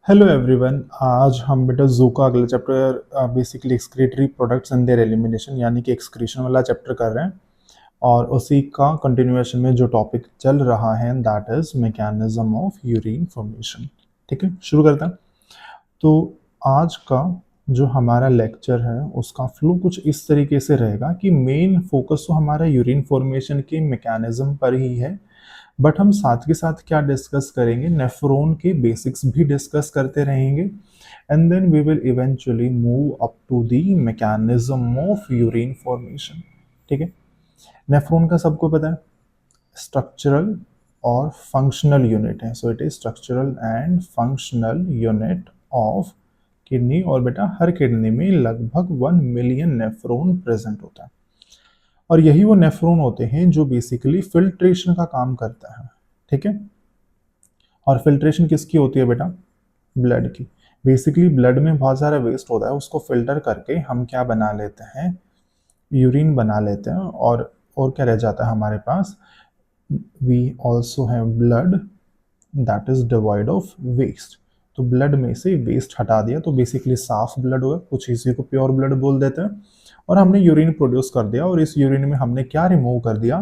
Hello everyone. आज हम बेटा जू का अगला chapter basically excretory products and there elimination यानी कि एक्सक्रीशन वाला चैप्टर कर रहे हैं और उसी का कंटिन्यूएशन में जो टॉपिक चल रहा है that is mechanism of urine formation. ठीक है, शुरू करते हैं। तो आज का जो हमारा लेक्चर है उसका फ्लो कुछ इस तरीके से रहेगा कि मेन फोकस तो हमारा यूरिन फॉर्मेशन के मैकेनिज्म पर ही है, बट हम साथ के साथ क्या डिस्कस करेंगे, नेफ्रॉन के बेसिक्स भी डिस्कस करते रहेंगे and then we will eventually move up to the mechanism of urine formation. ठीक है, नेफ्रॉन का सबको पता है स्ट्रक्चरल और फंक्शनल यूनिट है, so it is structural and functional unit of kidney. और बेटा हर किडनी में लगभग 1 मिलियन नेफ्रॉन प्रेजेंट होता है और यही वो नेफ्रॉन होते हैं जो बेसिकली फिल्ट्रेशन का काम करता है। ठीक है, और फिल्ट्रेशन किसकी होती है बेटा? ब्लड की। बेसिकली ब्लड में बहुत सारा वेस्ट होता है, उसको फिल्टर करके हम क्या बना लेते हैं, यूरिन बना लेते हैं। और क्या रह जाता है हमारे पास, we also have blood that is divide of waste. तो ब्लड में से वेस्ट हटा दिया तो बेसिकली साफ ब्लड हुआ, कुछ इसी को प्योर ब्लड बोल देते हैं। और हमने यूरिन प्रोड्यूस कर दिया और इस यूरिन में हमने क्या रिमूव कर दिया,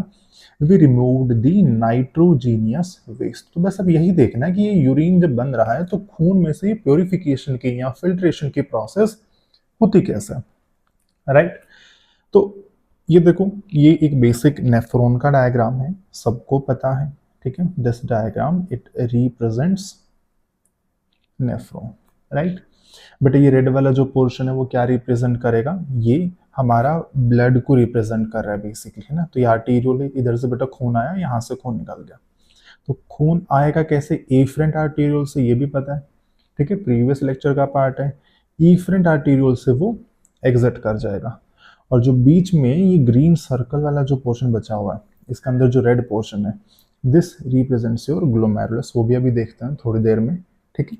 we removed the nitrogenous waste. तो बस अब यही देखना है कि ये यूरिन जब बन रहा है तो खून में से प्योरिफिकेशन की या फिल्ट्रेशन की प्रोसेस होती कैसे, राइट? तो ये देखो, ये एक बेसिक नेफ्रॉन का डायग्राम है, सबको पता है। ठीक है, this diagram it represents nephron, right? बेटा ये रेड वाला जो पोर्शन है वो क्या रिप्रेजेंट करेगा, ये हमारा ब्लड को रिप्रेजेंट कर रहा है बेसिकली, है ना। तो ये आर्टीरियल है, इधर से बेटा खून आया, यहाँ से खून निकल गया। तो खून आएगा कैसे? एफरेंट आर्टीरियल से, ये भी पता है। ठीक है, प्रीवियस लेक्चर का पार्ट है। एफरेंट आर्टीरियल से वो एग्जिट कर जाएगा। और जो बीच में ये ग्रीन सर्कल वाला जो पोर्शन बचा हुआ है, इसके अंदर जो रेड पोर्शन है, दिस रिप्रेजेंट्स योर ग्लोमेरुलस। वो भी अभी देखते हैं थोड़ी देर में। ठीक है,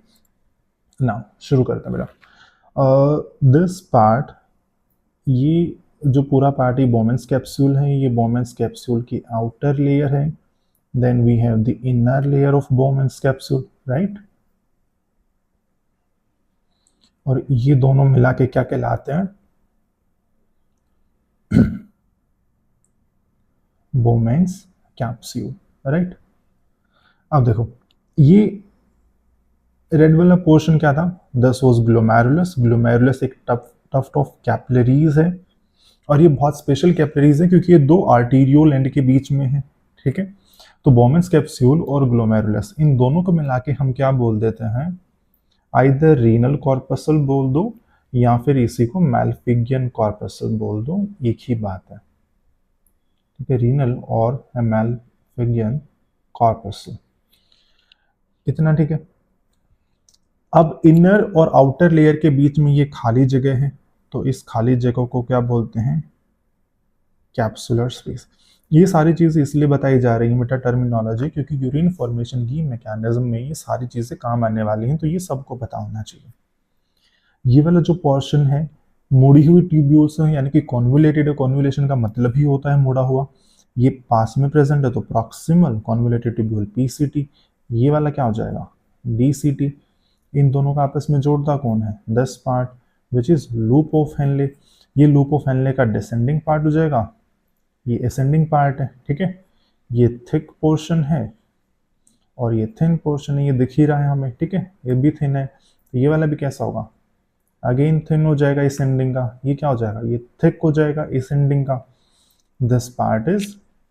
ना शुरू करते हैं बेटा। दिस पार्ट, ये जो पूरा पार्ट ये बोमेंस कैप्सूल है, ये बोमेंस कैप्सूल की आउटर लेयर है। Then we have the inner layer of Bowman's capsule, right? और ये दोनों मिला के क्या कहलाते हैं? Bowman's capsule, right? अब देखो, ये रेड वाला पोर्शन क्या था? This was glomerulus. ग्लोमेरुलस एक टफ्ट ऑफ कैपिलरीज है और ये बहुत स्पेशल कैपिलरीज है क्योंकि ये दो आर्टीरियल एंड के बीच में है। ठीक है, तो बोमेंस कैप्सूल और ग्लोमेरुलस इन दोनों को मिला के हम क्या बोल देते हैं, आइदर रीनल कॉर्पसल बोल दो या फिर इसी को मैल्फिगियन कॉर्पसल बोल दो, एक ही बात है। ठीक है, रीनल और मैल्फिगियन कॉर्पसल, इतना ठीक है। अब इनर और आउटर लेयर के बीच में ये खाली जगह है, तो इस खाली जगह को क्या बोलते हैं? Capsular space. ये सारी चीज़ें इसलिए बताई जा रही है बेटा टर्मिनोलॉजी, क्योंकि यूरिन फॉर्मेशन की मैकेनिज्म में ये सारी चीज़ें काम आने वाली हैं, तो ये सबको पता होना चाहिए। ये वाला जो पोर्शन है, मुड़ी हुई ट्यूब्यूल्स है, यानी कि कॉन्वुलेटेड है। कॉन्वुलेशन का मतलब ही होता है मुड़ा हुआ। ये पास में प्रेजेंट है तो प्रॉक्सिमल कॉन्वुलेटेड ट्यूब्यूल पीसीटी। ये वाला क्या हो जाएगा? डीसीटी। इन दोनों का आपस में जोड़ता कौन है? This part which is loop of Henley. ये लूप ऑफ हेनले का डिसेंडिंग पार्ट हो जाएगा, ये असेंडिंग पार्ट है। ठीक है, ये थिक पोर्शन है और ये थिन पोर्शन है, ये दिख ही रहा है हमें। ठीक है, ये भी थिन है, तो ये वाला भी कैसा होगा? अगेन थिन हो जाएगा असेंडिंग का। ये क्या हो जाएगा? ये थिक हो जाएगा असेंडिंग का। This part is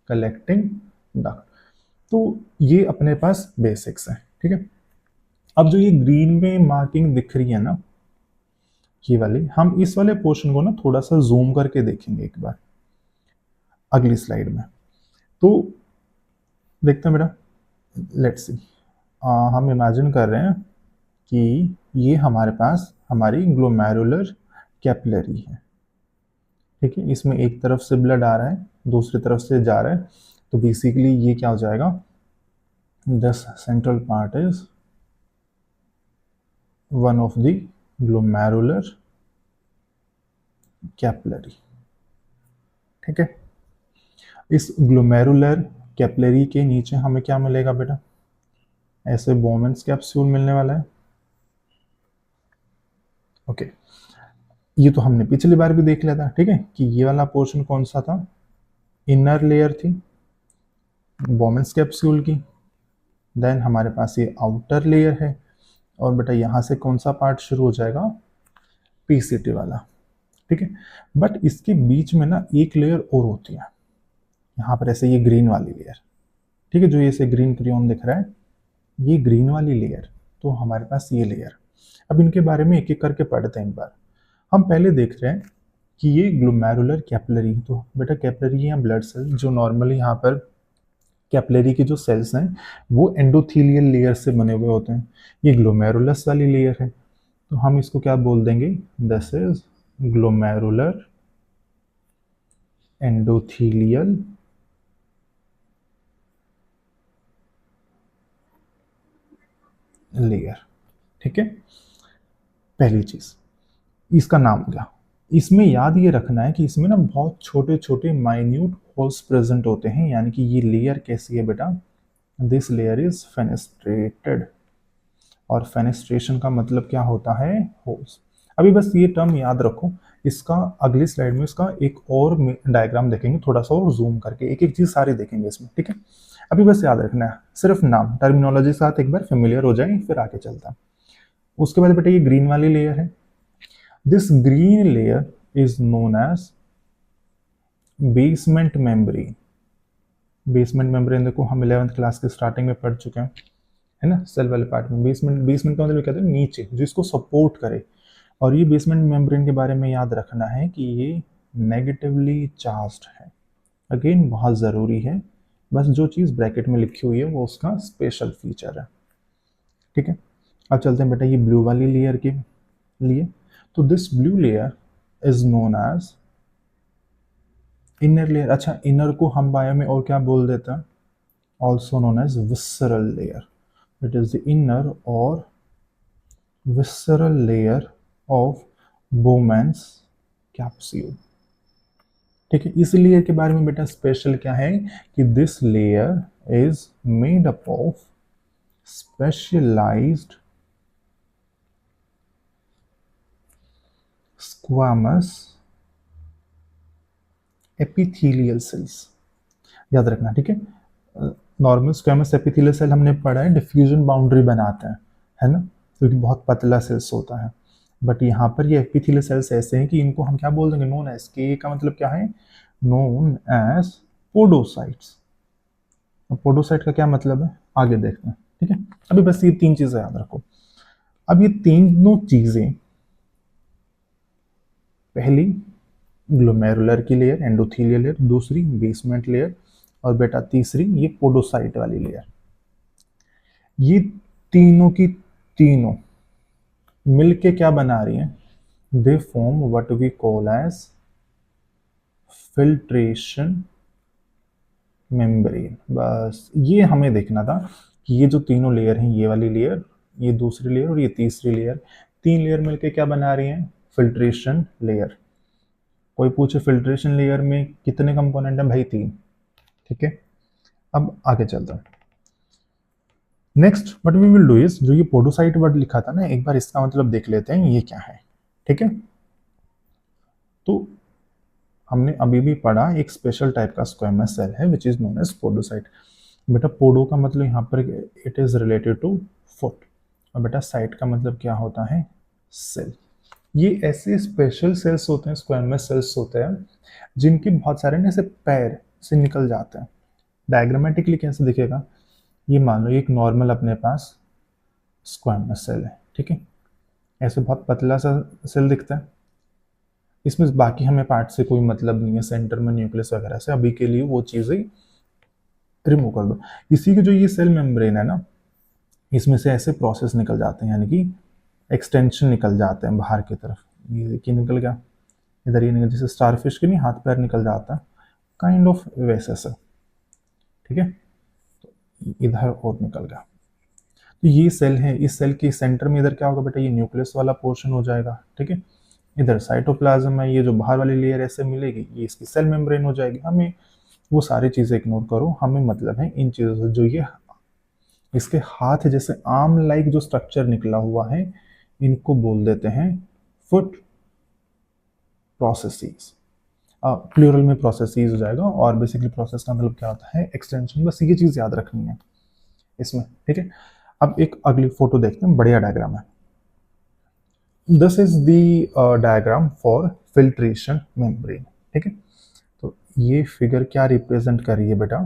collecting duct. तो ये अपने पास बेसिक्स है। ठीक है, अब जो ये ग्रीन में मार्किंग दिख रही है ना, ये वाली, हम इस वाले पोर्शन को ना थोड़ा सा जूम करके देखेंगे एक बार अगली स्लाइड में। तो देखते हैं बेटा, लेट्स सी। हम इमेजिन कर रहे हैं कि ये हमारे पास हमारी ग्लोमेरुलर कैपिलरी है। ठीक है, इसमें एक तरफ से ब्लड आ रहा है, दूसरी तरफ से जा रहा है, तो बेसिकली ये क्या हो जाएगा? This central part is one of the glomerular capillary. ठीक है, इस ग्लोमेरुलर कैपिलरी के नीचे हमें क्या मिलेगा बेटा? ऐसे बोमेंस कैप्सूल मिलने वाला है। ओके, ये तो हमने पिछली बार भी देख लिया था, ठीक है, कि ये वाला पोर्शन कौन सा था, इनर लेयर थी बोमेंस कैप्सूल की। देन हमारे पास ये आउटर लेयर है, और बेटा यहाँ से कौन सा पार्ट शुरू हो जाएगा, पीसीटी वाला, ठीक है। बट इसके बीच में ना एक लेयर और होती है, यहाँ पर ऐसे ये ग्रीन वाली लेयर, ठीक है, जो ये से ग्रीन क्रियॉन दिख रहा है, ये ग्रीन वाली लेयर, तो हमारे पास ये लेयर। अब इनके बारे में एक एक करके पढ़ते हैं एक बार। हम पहले देख रहे हैं कि ये ग्लोमेरुलर कैपिलरी, तो बेटा कैपिलरी या ब्लड सेल जो नॉर्मली यहाँ पर कैपिलरी के जो सेल्स हैं वो एंडोथीलियल लेयर से बने हुए होते हैं, ये ग्लोमेरुलस वाली लेयर है, तो हम इसको क्या बोल देंगे, this is glomerular endothelial layer, ठीक है। पहली चीज, इसका नाम क्या, इसमें याद ये रखना है कि इसमें ना बहुत छोटे छोटे माइन्यूट होल्स प्रेजेंट होते हैं, यानी कि ये लेयर कैसी है बेटा, दिस लेयर इज फेनेस्ट्रेटेड, और फेनेस्ट्रेशन का मतलब क्या होता है, होल्स। अभी बस ये टर्म याद रखो, इसका अगली स्लाइड में इसका एक और डायग्राम देखेंगे, थोड़ा सा और जूम करके एक एक चीज सारे देखेंगे इसमें, ठीक है। अभी बस याद रखना है, सिर्फ नाम टर्मिनोलॉजी के साथ एक बार फेमिलियर हो जाए, फिर आगे चलता है। उसके बाद बेटा ये ग्रीन वाली लेयर है, this green layer is known as basement membrane. Basement membrane देखो हम 11th क्लास के स्टार्टिंग में पढ़ चुके हैं, है ना, सेल वाले पार्ट में बेसमेंट, बेसमेंट का मतलब कहते हैं नीचे जो इसको सपोर्ट करे, और ये बेसमेंट मेम्ब्रेन के बारे में याद रखना है कि ये नेगेटिवली चार्ज्ड है, अगेन बहुत ज़रूरी है, बस जो चीज़ ब्रैकेट में लिखी हुई है वो उसका स्पेशल फीचर है, ठीक है। अब चलते हैं बेटा ये ब्लू वाली लेयर के लिए, तो this blue layer is known as inner layer. अच्छा, इनर को हम बायो में और क्या बोल देते हैं, also known as visceral layer, it is the inner or visceral layer of Bowman's capsule, ठीक है। इस लेयर के बारे में बेटा स्पेशल क्या है कि this layer is made up of specialized squamous epithelial cells, याद रखना, ठीक है। नॉर्मल स्क्वामस एपिथेलियल सेल हमने पढ़ा है डिफ्यूजन बाउंड्री बनाते हैं, है ना, क्योंकि बहुत पतला सेल्स होता है, बट यहाँ पर ये एपिथेलियल सेल्स ऐसे हैं कि इनको हम क्या बोल देंगे, नोन एज, के का मतलब क्या है, नोन एज पोडोसाइट्स। पोडोसाइट का क्या मतलब है आगे देखते हैं, ठीक है। अभी बस ये तीन चीजें याद रखो। अब ये तीनों चीजें, पहली ग्लोमेरुलर की लेयर एंडोथेलियल लेयर, दूसरी बेसमेंट लेयर, और बेटा तीसरी ये पोडोसाइट वाली लेयर, ये तीनों की तीनों मिलके क्या बना रही हैं, they form what we call as filtration membrane. बस ये हमें देखना था कि ये जो तीनों लेयर हैं, ये वाली लेयर, ये दूसरी लेयर और ये तीसरी लेयर, तीन लेयर मिलके क्या बना रही हैं, फिल्ट्रेशन लेयर। कोई पूछे फिल्ट्रेशन लेयर में कितने कंपोनेंट हैं, भाई तीन, ठीक है। अब आगे चलता हूं, next what we will do is, जो ये पोडोसाइट वर्ड लिखा था ना, एक बार इसका मतलब देख लेते हैं ये क्या है, ठीक है। तो हमने अभी भी पढ़ा एक स्पेशल टाइप का स्क्वेमस सेल है which is known as podocyte. बेटा पोडो का मतलब यहाँ पर it is related to foot, और बेटा साइट का मतलब क्या होता है, सेल। ये ऐसे स्पेशल सेल्स होते हैं, स्क्वेमस सेल्स होते हैं, जिनके बहुत सारे ना ऐसे पैर से निकल जाते हैं। डायग्रामेटिकली कैसे दिखेगा, ये मान लो एक नॉर्मल अपने पास स्क्वेमस सेल है, ठीक है, ऐसे बहुत पतला सा सेल दिखता है, इसमें बाकी हमें पार्ट से कोई मतलब नहीं है, सेंटर में न्यूक्लियस वगैरह से, अभी के लिए वो चीज़ें रिमूव कर दो। इसी के जो ये सेल मेम्ब्रेन है ना, इसमें से ऐसे प्रोसेस निकल जाते हैं, यानी कि एक्सटेंशन निकल जाते हैं बाहर की तरफ, ये देखिए निकल गया, इधर ये निकल, जैसे स्टारफिश के नहीं हाथ पैर निकल जाता है, काइंड ऑफ वैसे से, ठीक है, तो इधर और निकल गया। तो ये सेल है, इस सेल के सेंटर में इधर क्या होगा बेटा, ये न्यूक्लियस वाला पोर्शन हो जाएगा, ठीक है। इधर साइटोप्लाज्म है, ये जो बाहर वाली लेयर ऐसे मिलेगी, ये इसकी सेल मेम्ब्रेन हो जाएगी। हमें वो सारी चीज़ें इग्नोर करो, हमें मतलब है इन चीज़ों से, जो ये इसके हाथ जैसे आर्म लाइक जो स्ट्रक्चर निकला हुआ है, इनको बोल देते हैं फुट प्रोसेसेस, प्लूरल में प्रोसेसेस हो जाएगा, और बेसिकली प्रोसेस का मतलब क्या होता है, एक्सटेंशन। बस ये चीज़ याद रखनी है इसमें, ठीक है। अब एक अगली फोटो देखते हैं, बढ़िया डायग्राम है। This is the diagram for filtration membrane, ठीक है। तो ये फिगर क्या रिप्रेजेंट कर रही है बेटा,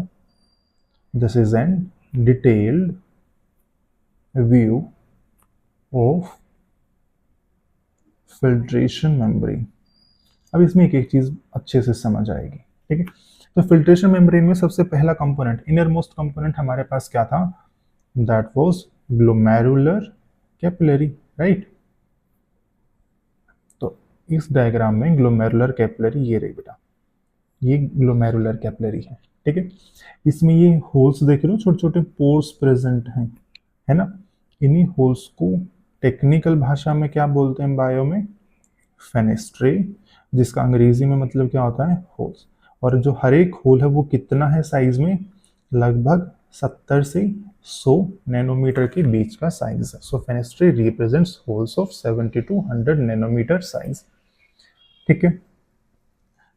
this is an detailed view of filtration membrane. अब इसमें एक एक चीज अच्छे से समझ आएगी, ठीक है। तो फिल्ट्रेशन मेम्ब्रेन में सबसे पहला कंपोनेंट, इनर मोस्ट कंपोनेंट हमारे पास क्या था, that was glomerular capillary, right. तो इस डायग्राम में ग्लोमेरुलर कैपिलरी ये रही बेटा, ये ग्लोमेरुलर कैपिलरी है, ठीक है। इसमें ये होल्स देख रहे हो, छोटे छोटे पोर्स प्रेजेंट हैं, है ना। इन्हीं होल्स को टेक्निकल भाषा में क्या बोलते हैं बायो में, फेनेस्ट्रे, जिसका अंग्रेजी में मतलब क्या होता है, होल्स। और जो हर एक होल है वो कितना है साइज में, लगभग 70 से 100 नैनोमीटर के बीच का साइज है। So fenestrae represents holes of 70 to 100 nanometre size, ठीक है।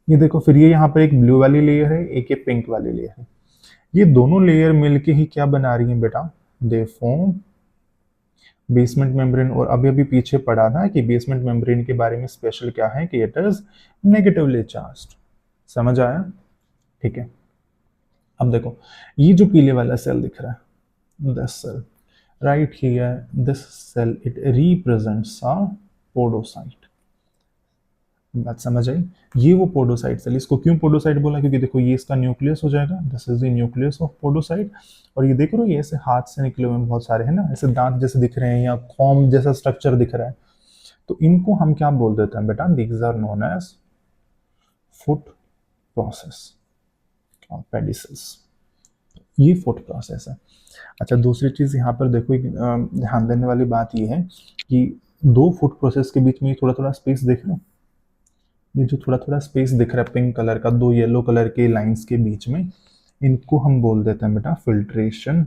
ये देखो, फिर ये यहाँ पर एक ब्लू वाली लेयर है, एक ये पिंक वाली लेयर है। ये दोनों लेयर मिलके ही क्या बना रही हैं बेटा, दे फॉर्म बेसमेंट मेम्ब्रेन। और अभी अभी पीछे पढ़ा था कि बेसमेंट मेम्ब्रेन के बारे में स्पेशल क्या है, कि इट इज नेगेटिवली चार्ज्ड। समझ आया, ठीक है। अब देखो, ये जो पीले वाला सेल दिख रहा है, this cell right here, this cell it represents a podocyte. बात समझ आई, ये वो पोडोसाइट सेल। इसको क्यों पोडोसाइट बोला, क्योंकि देखो ये इसका न्यूक्लियस हो जाएगा, this is the nucleus of podocyte. और ये देख रहे हो, ये ऐसे हाथ से निकले हुए बहुत सारे हैं ना, ऐसे दांत जैसे दिख रहे हैं, या कॉम जैसा स्ट्रक्चर दिख रहा है। तो इनको हम क्या बोल देते हैं बेटा, these are known as foot process और पेडिसल्स। ये फुट प्रोसेस है। अच्छा, दूसरी चीज यहाँ पर देखो, ध्यान देने वाली बात ये है कि दो फुट प्रोसेस के बीच में थोड़ा थोड़ा स्पेस देख रहे हो, ये जो थोड़ा थोड़ा स्पेस दिख रहा है पिंक कलर का, दो येलो कलर के लाइंस के बीच में, इनको हम बोल देते हैं बेटा फिल्ट्रेशन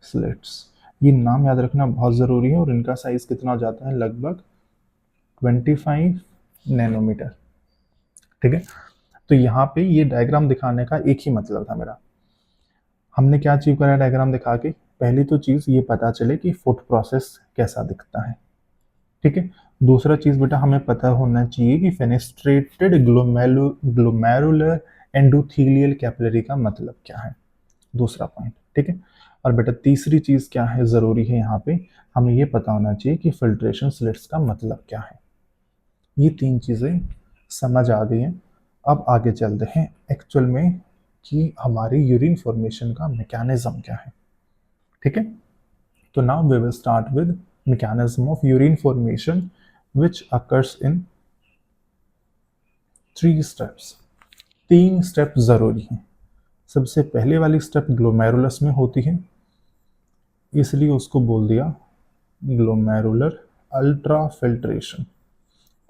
स्लिट्स। ये नाम याद रखना बहुत ज़रूरी है, और इनका साइज कितना हो जाता है, लगभग 25 नैनोमीटर, ठीक है। तो यहाँ पे ये डायग्राम दिखाने का एक ही मतलब था मेरा, हमने क्या अचीव करा डायग्राम दिखा के, पहली तो चीज़ ये पता चले कि फुट प्रोसेस कैसा दिखता है, ठीक है। दूसरा चीज बेटा हमें पता होना चाहिए कि फेनेस्ट्रेटेड ग्लोमेरुलर एंडोथेलियल कैपिलरी का मतलब क्या है, दूसरा पॉइंट, ठीक है। और बेटा तीसरी चीज क्या है, जरूरी है यहाँ पे हमें ये पता होना चाहिए कि फिल्ट्रेशन स्लिट्स का मतलब क्या है। ये तीन चीजें समझ आ गई हैं। अब आगे चलते हैं एक्चुअल में कि हमारी यूरिन फॉर्मेशन का मैकेनिज्म क्या है, ठीक है। तो now we will start with mechanism of urine formation which occurs in 3 steps। 3 step जरूरी हैं। सबसे पहले वाली स्टेप ग्लोमेरुलस में होती है, इसलिए उसको बोल दिया ग्लोमेरुलर अल्ट्रा फिल्ट्रेशन।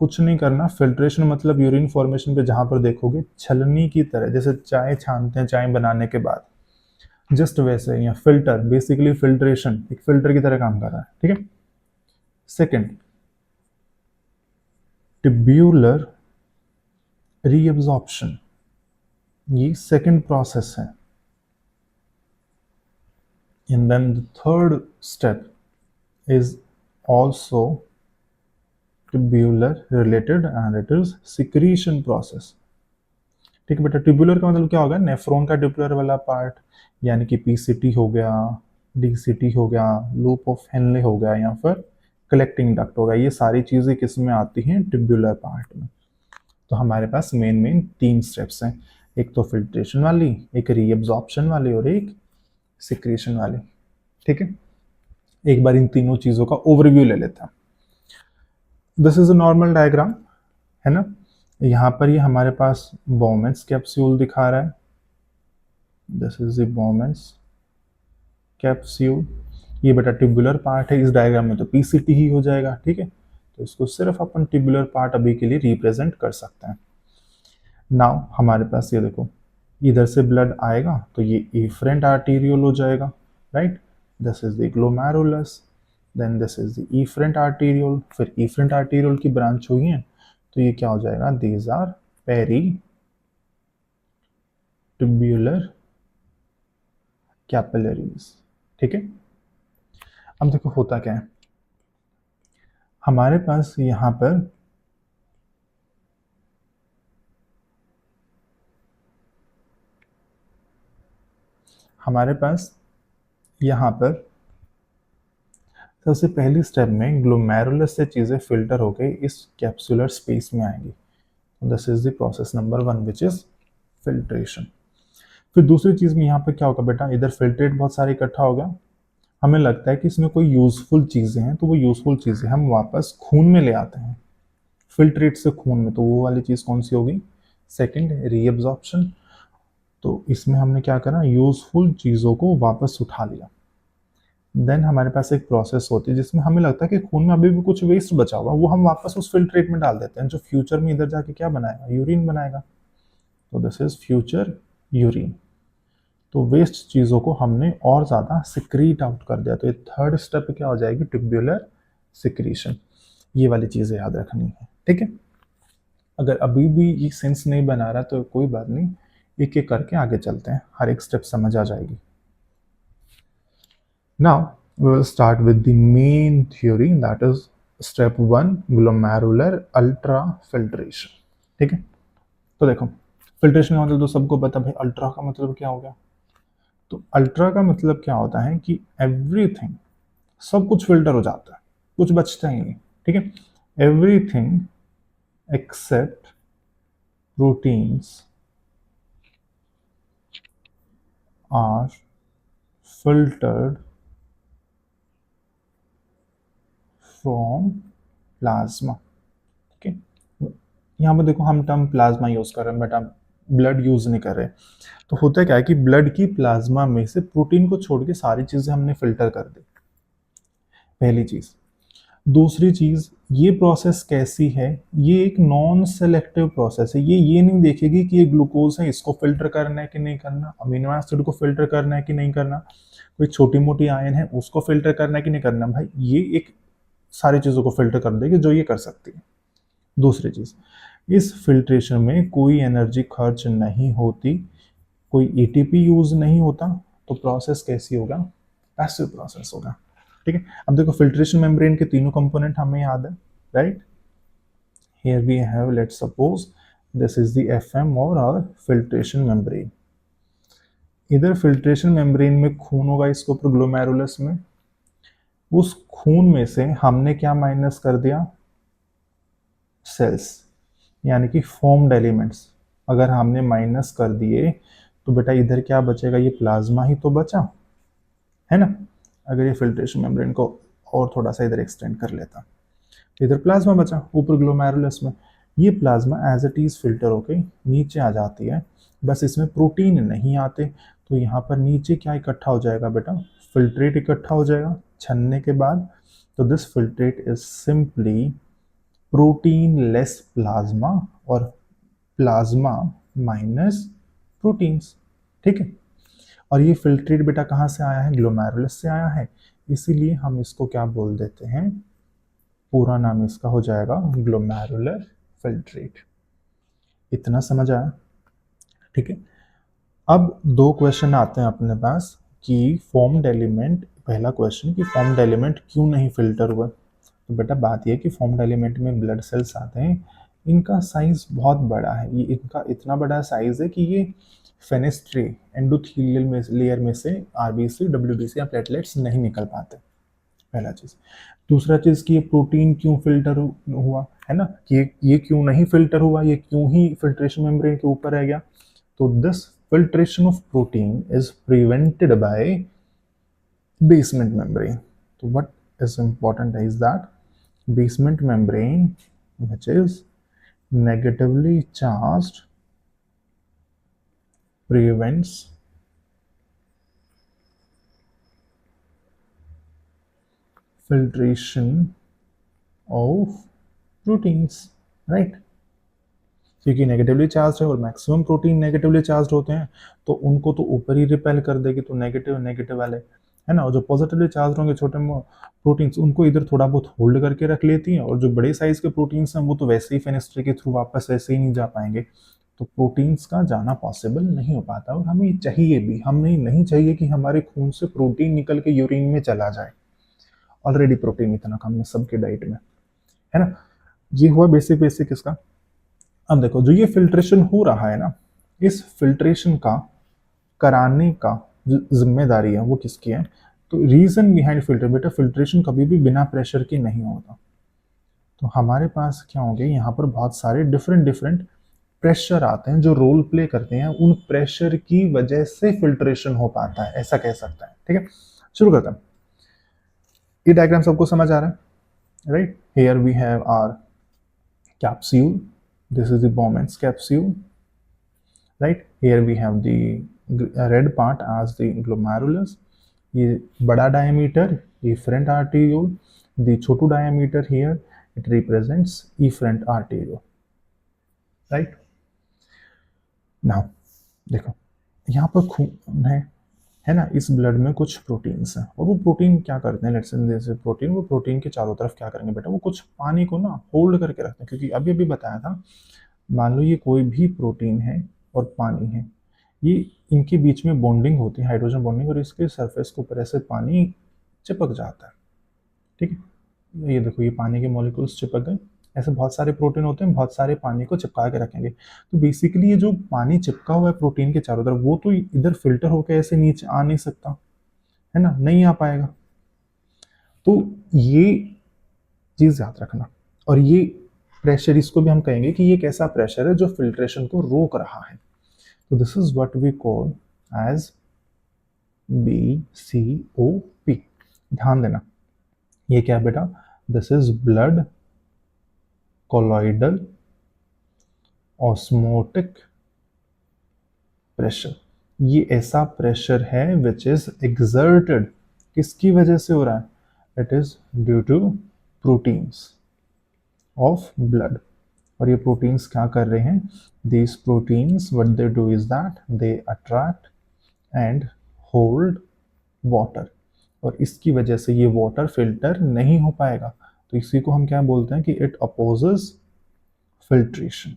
कुछ नहीं करना, फिल्ट्रेशन मतलब यूरिन फॉर्मेशन पे जहां पर देखोगे छलनी की तरह, जैसे चाय छानते हैं चाय बनाने के बाद, जस्ट वैसे या फिल्टर, बेसिकली फिल्ट्रेशन एक फिल्टर की तरह काम कर रहा है, ठीक है। सेकेंड, ट्यूब्यूलर रीअब्जॉर्प्शन, ये सेकेंड प्रोसेस है। And then the third step is also tubular related and it is secretion process, ठीक है बेटा। ट्यूब्यूलर का मतलब क्या होगा, नेफ्रॉन का ट्यूब्यूलर वाला पार्ट, यानी कि पीसीटी हो गया, डीसीटी हो गया, लूप ऑफ हेनले हो गया, या फिर कलेक्टिंग डक्ट हो गया, ये सारी चीजें किस में आती हैं, ट्यूब्यूलर पार्ट में। तो हमारे पास मेन मेन 3 स्टेप्स हैं, एक तो फिल्ट्रेशन वाली, एक रीअब्जॉर्प्शन वाली, और एक सिक्रीशन वाली, ठीक है। एक बार इन तीनों चीजों का ओवरव्यू ले लेते हैं। This is a normal diagram, है ना। यहाँ पर ये हमारे पास बोमेंस कैप्सूल दिखा रहा है, दिस इज द बोमेंस कैप्सूल। ये बेटा ट्यूबुलर पार्ट है, इस डायग्राम में तो पीसीटी ही हो जाएगा, ठीक है। तो इसको सिर्फ अपन ट्यूबुलर पार्ट अभी के लिए रिप्रेजेंट कर सकते हैं। नाउ हमारे पास ये देखो, इधर से ब्लड आएगा तो ये एफरेंट आर्टेरियोल हो जाएगा, right. This is the glomerulus, then this is the efferent arteriole, फिर इफरेंट आर्टीरियोल की ब्रांच हुई है तो ये क्या हो जाएगा, these are peritubular capillaries. ठीक है, अब देखो होता क्या है, हमारे पास यहां पर यहां पर सबसे पहली स्टेप में ग्लोमेरुलस से चीजें फिल्टर होकर इस कैप्सुलर स्पेस में आएंगी। This is the process number 1 which is filtration. फिर दूसरी चीज में यहाँ पे क्या होगा बेटा, इधर फिल्ट्रेट बहुत सारे इकट्ठा हो गया, हमें लगता है कि इसमें कोई यूजफुल चीजें हैं, तो वो यूजफुल चीजें हम वापस खून में ले आते हैं, फिल्ट्रेट से खून में, तो वो वाली चीज कौन सी होगी, सेकंड रीअब्जॉर्प्शन। तो इसमें हमने क्या करा, यूजफुल चीजों को वापस उठा लिया। देन हमारे पास एक प्रोसेस होती है जिसमें हमें लगता है कि खून में अभी भी कुछ वेस्ट बचा हुआ, वो हम वापस उस फिल्ट्रेट में डाल देते हैं, जो फ्यूचर में इधर जाके क्या बनाएगा, यूरिन बनाएगा। तो दिस इज फ्यूचर यूरिन। तो वेस्ट चीज़ों को हमने और ज़्यादा सिक्रीट आउट कर दिया, तो ये थर्ड स्टेप क्या हो जाएगी, ट्यूब्यूलर सिक्रीशन। ये वाली चीज़ें याद रखनी है। ठीक है, अगर अभी भी ये सेंस नहीं बना रहा तो कोई बात नहीं, एक एक करके आगे चलते हैं, हर एक स्टेप समझ आ जाएगी। Now we will start with the main theory, that is step 1 glomerular ultrafiltration। ठीक है, तो देखो फिल्ट्रेशन का मतलब तो सबको पता, भाई अल्ट्रा का मतलब क्या हो गया, तो अल्ट्रा का मतलब क्या होता है कि एवरीथिंग, सब कुछ फिल्टर हो जाता है, कुछ बचता ही नहीं। ठीक है, everything except proteins are filtered from plasma. ठीक है, यहाँ पर देखो हम टर्म प्लाज्मा यूज कर रहे हैं बेटा, ब्लड यूज नहीं कर रहे। तो होता क्या है कि ब्लड की प्लाज्मा में से प्रोटीन को छोड़ के सारी चीजें हमने फिल्टर कर दी, पहली चीज। दूसरी चीज, ये प्रोसेस कैसी है, ये एक नॉन सेलेक्टिव प्रोसेस है, ये नहीं देखेगी कि ये ग्लूकोज है, इसको फिल्टर करना है कि नहीं करना, अमीनो एसिड को फिल्टर करना है कि नहीं करना, कोई छोटी मोटी आयन है उसको फिल्टर करना है कि नहीं करना, भाई ये एक सारी चीजों को फिल्टर कर देगी जो ये कर सकती है। दूसरी चीज, इस फिल्ट्रेशन में कोई एनर्जी खर्च नहीं होती, कोई एटीपी यूज नहीं होता, तो प्रोसेस कैसी होगा, पैसिव प्रोसेस होगा। ठीक है, अब देखो फिल्ट्रेशन मेम्ब्रेन के तीनों कंपोनेंट हमें याद है, right. Here we have, let's suppose this is the FM और आवर फिल्ट्रेशन मेम्ब्रेन। इधर फिल्ट्रेशन मेम्ब्रेन में खून होगा, इसके ऊपर ग्लोमेरुलस में, उस खून में से हमने क्या माइनस कर दिया, सेल्स, यानी कि फॉर्म्ड एलिमेंट्स अगर हमने माइनस कर दिए तो बेटा इधर क्या बचेगा, ये प्लाज्मा ही तो बचा है ना। अगर ये फिल्ट्रेशन मेम्ब्रेन को और थोड़ा सा इधर एक्सटेंड कर लेता, इधर प्लाज्मा बचा ऊपर ग्लोमेरुलस में, ये plasma as it is filter होके नीचे आ जाती है, बस इसमें प्रोटीन नहीं आते, तो यहाँ पर नीचे क्या इकट्ठा हो जाएगा बेटा, फिल्ट्रेट इकट्ठा हो जाएगा छनने के बाद। तो this filtrate is simply protein less plasma और प्लाज्मा माइनस प्रोटीन्स। ठीक है, और ये फिल्ट्रेट बेटा कहाँ से आया है, ग्लोमेरुलस से आया है, इसीलिए हम इसको क्या बोल देते हैं, पूरा नाम इसका हो जाएगा ग्लोमेरुलर फिल्ट्रेट। इतना समझ आया। ठीक है, अब दो क्वेश्चन आते हैं अपने पास कि फॉर्म्ड एलिमेंट, पहला क्वेश्चन कि फॉर्म्ड एलिमेंट क्यों नहीं फिल्टर हुआ। तो बेटा बात यह कि फॉर्म्ड एलिमेंट में ब्लड सेल्स आते हैं, इनका साइज बहुत बड़ा है, ये इनका इतना बड़ा साइज है कि ये फेनेस्ट्री एंडोथेलियल में लेयर में से आरबीसी, डब्ल्यूबीसी या प्लेटलेट्स नहीं निकल पाते, पहला चीज। दूसरा चीज कि ये प्रोटीन क्यों फिल्टर हुआ है ना, कि ये क्यों नहीं फिल्टर हुआ, ये क्यों ही फिल्ट्रेशन मेम्ब्रेन के ऊपर रह गया। तो this filtration of protein is prevented by basement membrane. So what is important is that basement membrane, which is negatively charged, prevents filtration of proteins, right? क्योंकि नेगेटिवली चार्ज है और मैक्सिमम प्रोटीन नेगेटिवली चार्ज होते हैं, तो उनको तो ऊपर ही repel कर देगी, तो नेगेटिव नेगेटिव वाले, है ना। और जो पॉजिटिवली चार्ज होंगे छोटे प्रोटीन्स, उनको इधर थोड़ा बहुत होल्ड करके रख लेती हैं, और जो बड़े साइज के प्रोटीन्स हैं वो तो वैसे ही फेनेस्ट्री के थ्रू वापस वैसे ही नहीं जा पाएंगे, तो प्रोटीन्स का जाना पॉसिबल नहीं हो पाता। और हमें चाहिए भी, हमें नहीं चाहिए कि हमारे खून से प्रोटीन निकल के यूरिन में चला जाए, ऑलरेडी प्रोटीन इतना कम है सबके डाइट में, है ना। ये हुआ बेसिक बेसिक इसका। अब देखो, जो ये फिल्ट्रेशन हो रहा है ना, इस फिल्ट्रेशन का कराने का जो जिम्मेदारी है वो किसकी है? तो रीजन बिहाइंड फिल्टर, बेटा फिल्ट्रेशन कभी भी बिना प्रेशर के नहीं होता। तो हमारे पास क्या होंगे, यहाँ पर बहुत सारे डिफरेंट डिफरेंट प्रेशर आते हैं जो रोल प्ले करते हैं, उन प्रेशर की वजह से फिल्ट्रेशन हो पाता है, ऐसा कह सकता है। ठीक है, शुरू करते हैं। ये डायग्राम सबको समझ आ रहा है, right? Here we have our capsule. This is the Bowman's capsule, right? Here we have the red part as the glomerulus. ये बड़ा diameter efferent arteriole, the Chhotu diameter here it represents efferent arteriole, right? Now देखो, यहाँ पर खून है ना, इस blood में कुछ प्रोटीन्स हैं, और वो प्रोटीन क्या करते हैं, लेट्स से जैसे प्रोटीन, वो प्रोटीन के चारों तरफ क्या करेंगे बेटा, वो कुछ पानी को ना होल्ड करके रखते हैं। क्योंकि अभी अभी बताया था, मान लो ये कोई भी प्रोटीन है और पानी है, ये इनके बीच में बॉन्डिंग होती है, हाइड्रोजन बॉन्डिंग, और इसके सरफेस के ऊपर ऐसे पानी चिपक जाता है। ठीक है, ये देखो, ये पानी के मॉलिक्यूल्स चिपक गए। ऐसे बहुत सारे प्रोटीन होते हैं, बहुत सारे पानी को चिपका के रखेंगे। तो बेसिकली ये जो पानी चिपका हुआ है प्रोटीन के चारों तरफ, वो तो इधर फिल्टर होकर ऐसे नीचे आ नहीं सकता, है ना, नहीं आ पाएगा। तो ये चीज याद रखना। और ये प्रेशर, इसको भी हम कहेंगे कि ये कैसा प्रेशर है जो फिल्ट्रेशन को रोक रहा है। तो this is what we call as BCOP। ध्यान देना, ये क्या बेटा, this is blood colloidal osmotic pressure. ये ऐसा प्रेशर है विच इज एक्सर्टेड, किसकी वजह से हो रहा है? It is due to proteins of blood. और ये प्रोटीन्स क्या कर रहे हैं? These proteins what they do is that they attract and hold water, और इसकी वजह से ये वाटर फिल्टर नहीं हो पाएगा। तो इसी को हम क्या बोलते हैं कि इट अपोजेस फिल्ट्रेशन।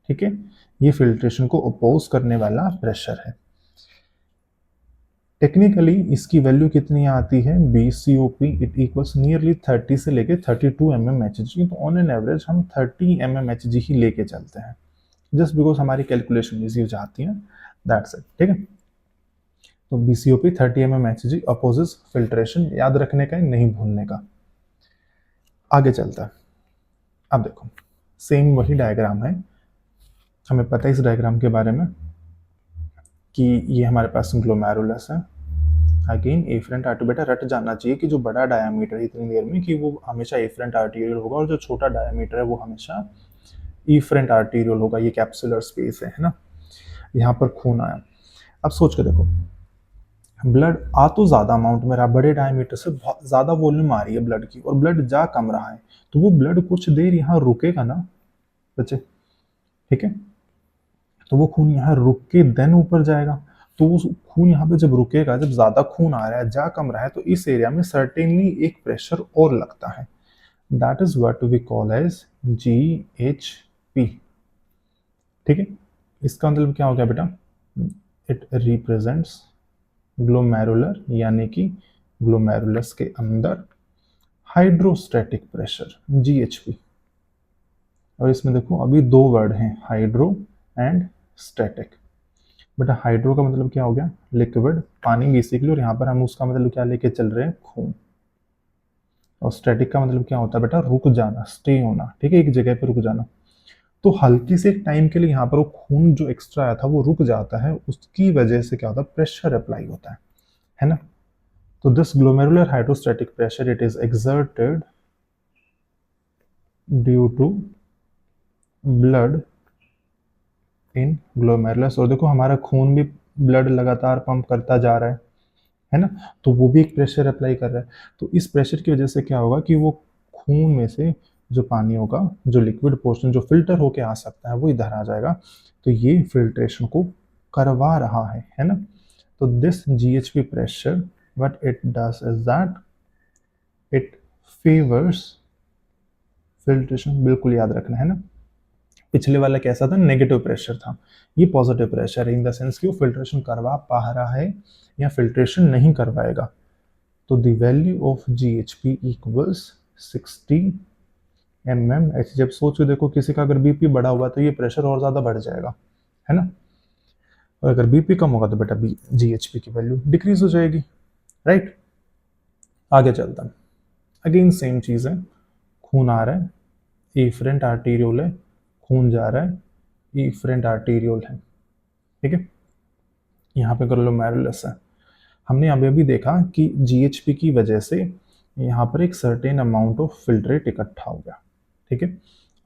ठीक है, ये फिल्ट्रेशन को अपोज करने वाला प्रेशर है। टेक्निकली इसकी वैल्यू कितनी आती है? BCOP इट इक्वल्स नियरली 30 से लेके 32 mmHg। तो ऑन एन एवरेज हम 30 mmHg ही लेके चलते हैं, जस्ट बिकॉज हमारी कैलकुलेशन इजी हो जाती है, दैट्स इट। ठीक है, तो BCOP 30 mmHg अपोजेस फिल्ट्रेशन, याद रखने का है, नहीं भूलने का। आगे चलता है। अब देखो, सेम वही डायग्राम है, हमें पता है इस डायग्राम के बारे में कि ये हमारे पास ग्लोमेरुलस है। अगेन एफरेंट आर्टरी, बेटा रट जाना चाहिए कि जो बड़ा डायमीटर है इतनी देर में कि वो हमेशा एफरेंट आर्टीरियल होगा, और जो छोटा डायमीटर है वो हमेशा इफरेंट आर्टीरियल होगा। ये कैप्सुलर स्पेस है ना। यहाँ पर खून आया, अब सोच के देखो, ब्लड आ तो ज़्यादा अमाउंट में रहा, बड़े डायमीटर से बहुत ज़्यादा वॉल्यूम आ रही है ब्लड की, और ब्लड जा कम रहा है, तो वो ब्लड कुछ देर यहाँ रुकेगा ना बच्चे। ठीक है, तो वो खून यहाँ रुक के देन ऊपर जाएगा। तो वो खून यहाँ पे जब रुकेगा, जब ज्यादा खून आ रहा है, जा कम रहा है, तो इस एरिया में सर्टेनली एक प्रेशर और लगता है, that is what we call as GHP। ठीक है, इसका मतलब क्या हो गया बेटा? इट रिप्रेजेंट्स ग्लोमेरुलर, यानी कि ग्लोमेरुलस के अंदर हाइड्रोस्टैटिक प्रेशर GHP। और इसमें देखो अभी दो वर्ड हैं, हाइड्रो एंड स्टैटिक। बेटा हाइड्रो का मतलब क्या हो गया? लिक्विड, पानी बेसिकली, और यहाँ पर हम उसका मतलब क्या लेके चल रहे हैं? खून। और स्टैटिक का मतलब क्या होता है बेटा? रुक जाना, स्टे होना। ठीक है, एक जगह पे रुक जाना। तो हल्की से एक टाइम के लिए यहाँ पर वो खून जो एक्स्ट्रा आया था वो रुक जाता है, उसकी वजह से क्या होता है? प्रेशर अप्लाई होता है ना। तो this glomerular hydrostatic pressure it is exerted due to blood in glomerulus. और देखो हमारा खून भी ब्लड लगातार पंप करता जा रहा है ना, तो वो भी एक प्रेशर अप्लाई कर रहा है। तो इस प्रेशर की वजह से क्या होगा कि वो खून में से जो पानी होगा, जो लिक्विड पोर्शन जो फिल्टर होके आ सकता है, वो इधर आ जाएगा। तो ये फिल्ट्रेशन को करवा रहा है ना। तो this GHP pressure what it does is that it favors filtration. बिल्कुल याद रखना है ना। पिछले वाला कैसा था, नेगेटिव प्रेशर था, ये पॉजिटिव प्रेशर है, इन द सेंस कि वो फिल्ट्रेशन करवा पा रहा है या फिल्ट्रेशन नहीं करवाएगा। तो the value of GHP equals 60 mmHg। जब सोचो देखो, किसी का अगर बीपी बढ़ा हुआ तो ये प्रेशर और ज़्यादा बढ़ जाएगा, है ना। और अगर बीपी कम होगा तो बेटा GHP की वैल्यू डिक्रीज हो जाएगी, राइट। आगे चलता है, अगेन सेम चीज़ है, खून आ रहा है, एफरेंट आर्टीरियोल है, खून जा रहा है, एफरेंट आर्टीरियोल है, ठीक है। यहाँ पे ग्लोमेरुलस है। हमने अभी अभी देखा कि GHP की वजह से यहाँ पर एक सर्टेन अमाउंट ऑफ फिल्ट्रेट इकट्ठा हो गया, ठीक है।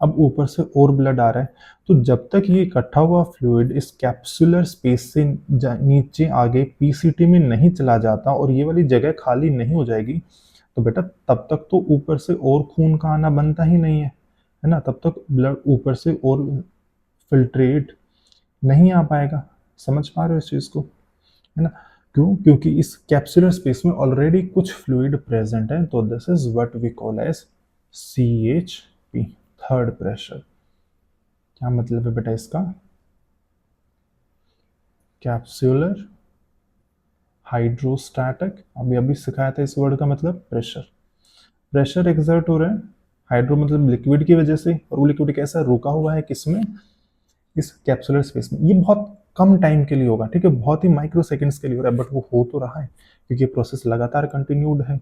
अब ऊपर से और ब्लड आ रहा है, तो जब तक ये इकट्ठा हुआ फ्लूइड इस कैप्सुलर स्पेस से नीचे आगे PCT में नहीं चला जाता और ये वाली जगह खाली नहीं हो जाएगी, तो बेटा तब तक तो ऊपर से और खून का आना बनता ही नहीं है ना। तब तक ब्लड ऊपर से और फिल्ट्रेट नहीं आ पाएगा। समझ पा रहे हो इस चीज़ को, है ना। क्यों? क्योंकि इस कैप्सुलर स्पेस में ऑलरेडी कुछ फ्लूइड प्रेजेंट है। तो this is what we call as CHP, third pressure. क्या मतलब है बेटा इसका? Capsular hydrostatic. अभी अभी सिखाया था इस वर्ड का मतलब प्रेशर। प्रेशर एक्सर्ट हो रहा है, हाइड्रो मतलब लिक्विड की वजह से, और वो लिक्विड कैसा रुका हुआ है किसमें, इस कैप्सुलर स्पेस में। ये बहुत कम टाइम के लिए होगा, ठीक है, बहुत ही माइक्रो सेकेंड्स के लिए हो रहा है, बट वो हो तो रहा है क्योंकि प्रोसेस लगातार कंटिन्यूड है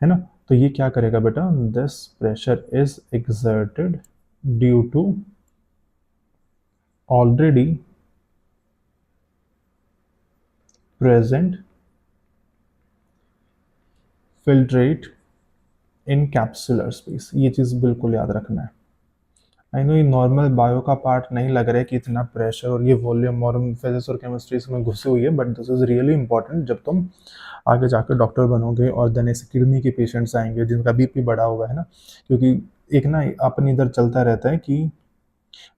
ना। तो ये क्या करेगा बेटा, this pressure is exerted due to already present filtrate in capsular space. ये चीज बिल्कुल याद रखना है। आई नो ये नॉर्मल बायो का पार्ट नहीं लग रहा है कि इतना प्रेशर और ये वॉल्यूम और फिजिक्स और केमिस्ट्री में घुसी हुई है, but this is really important जब तुम आगे जाकर डॉक्टर बनोगे और देन ऐसे किडनी के पेशेंट्स आएंगे जिनका बीपी बढ़ा हुआ है ना। क्योंकि एक ना अपन इधर चलता रहता है कि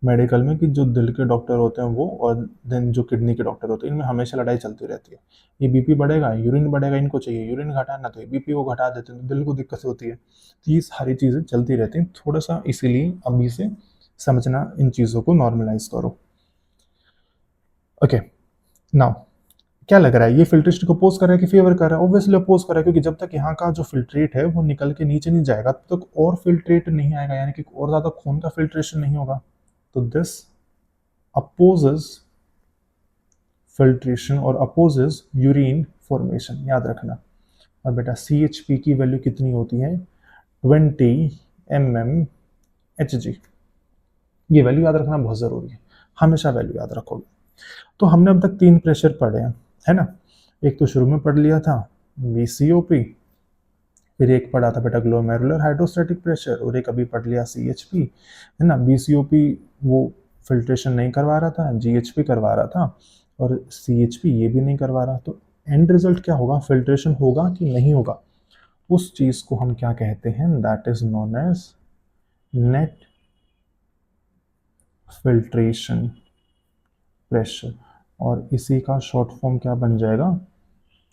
मेडिकल में कि जो दिल के डॉक्टर होते हैं वो और देन जो किडनी के डॉक्टर होते हैं, इनमें हमेशा लड़ाई चलती रहती है। ये बीपी बढ़ेगा, यूरिन बढ़ेगा, इनको चाहिए यूरिन घटाना, तो ये बीपी को घटा देते हैं, तो दिल को दिक्कत होती है। तो ये सारी चीज़ें चलती रहती हैं। थोड़ा सा इसीलिए अभी से समझना, इन चीज़ों को नॉर्मलाइज करो। ओके, नाउ क्या लग रहा है, ये फिल्ट्रेशन को अपोज कर रहा है कि फेवर कर रहा है? ऑब्वियसली अपोज कर रहा है, क्योंकि जब तक यहाँ का जो फिल्ट्रेट है वो निकल के नीचे नहीं जाएगा तब तक और फिल्ट्रेट नहीं आएगा, यानी कि और ज़्यादा खून का फिल्ट्रेशन नहीं होगा। तो दिस अपोजेस फिल्ट्रेशन और अपोजेस यूरिन फॉर्मेशन, याद रखना। और बेटा CHP की वैल्यू कितनी होती है, 20 mmHg। ये वैल्यू याद रखना बहुत ज़रूरी है, हमेशा वैल्यू याद रखोगे। तो हमने अब तक 3 प्रेशर पढ़े हैं, है ना। एक तो शुरू में पढ़ लिया था BCOP, फिर एक पढ़ा था बेटा ग्लोमेरुलर हाइड्रोस्टैटिक प्रेशर, और एक अभी पढ़ लिया CHP, है ना। BCOP वो फिल्ट्रेशन नहीं करवा रहा था, GHP करवा रहा था, और CHP ये भी नहीं करवा रहा। तो एंड रिजल्ट क्या होगा, फिल्ट्रेशन होगा कि नहीं होगा, उस चीज़ को हम क्या कहते हैं, that is known as net filtration pressure. और इसी का शॉर्ट फॉर्म क्या बन जाएगा,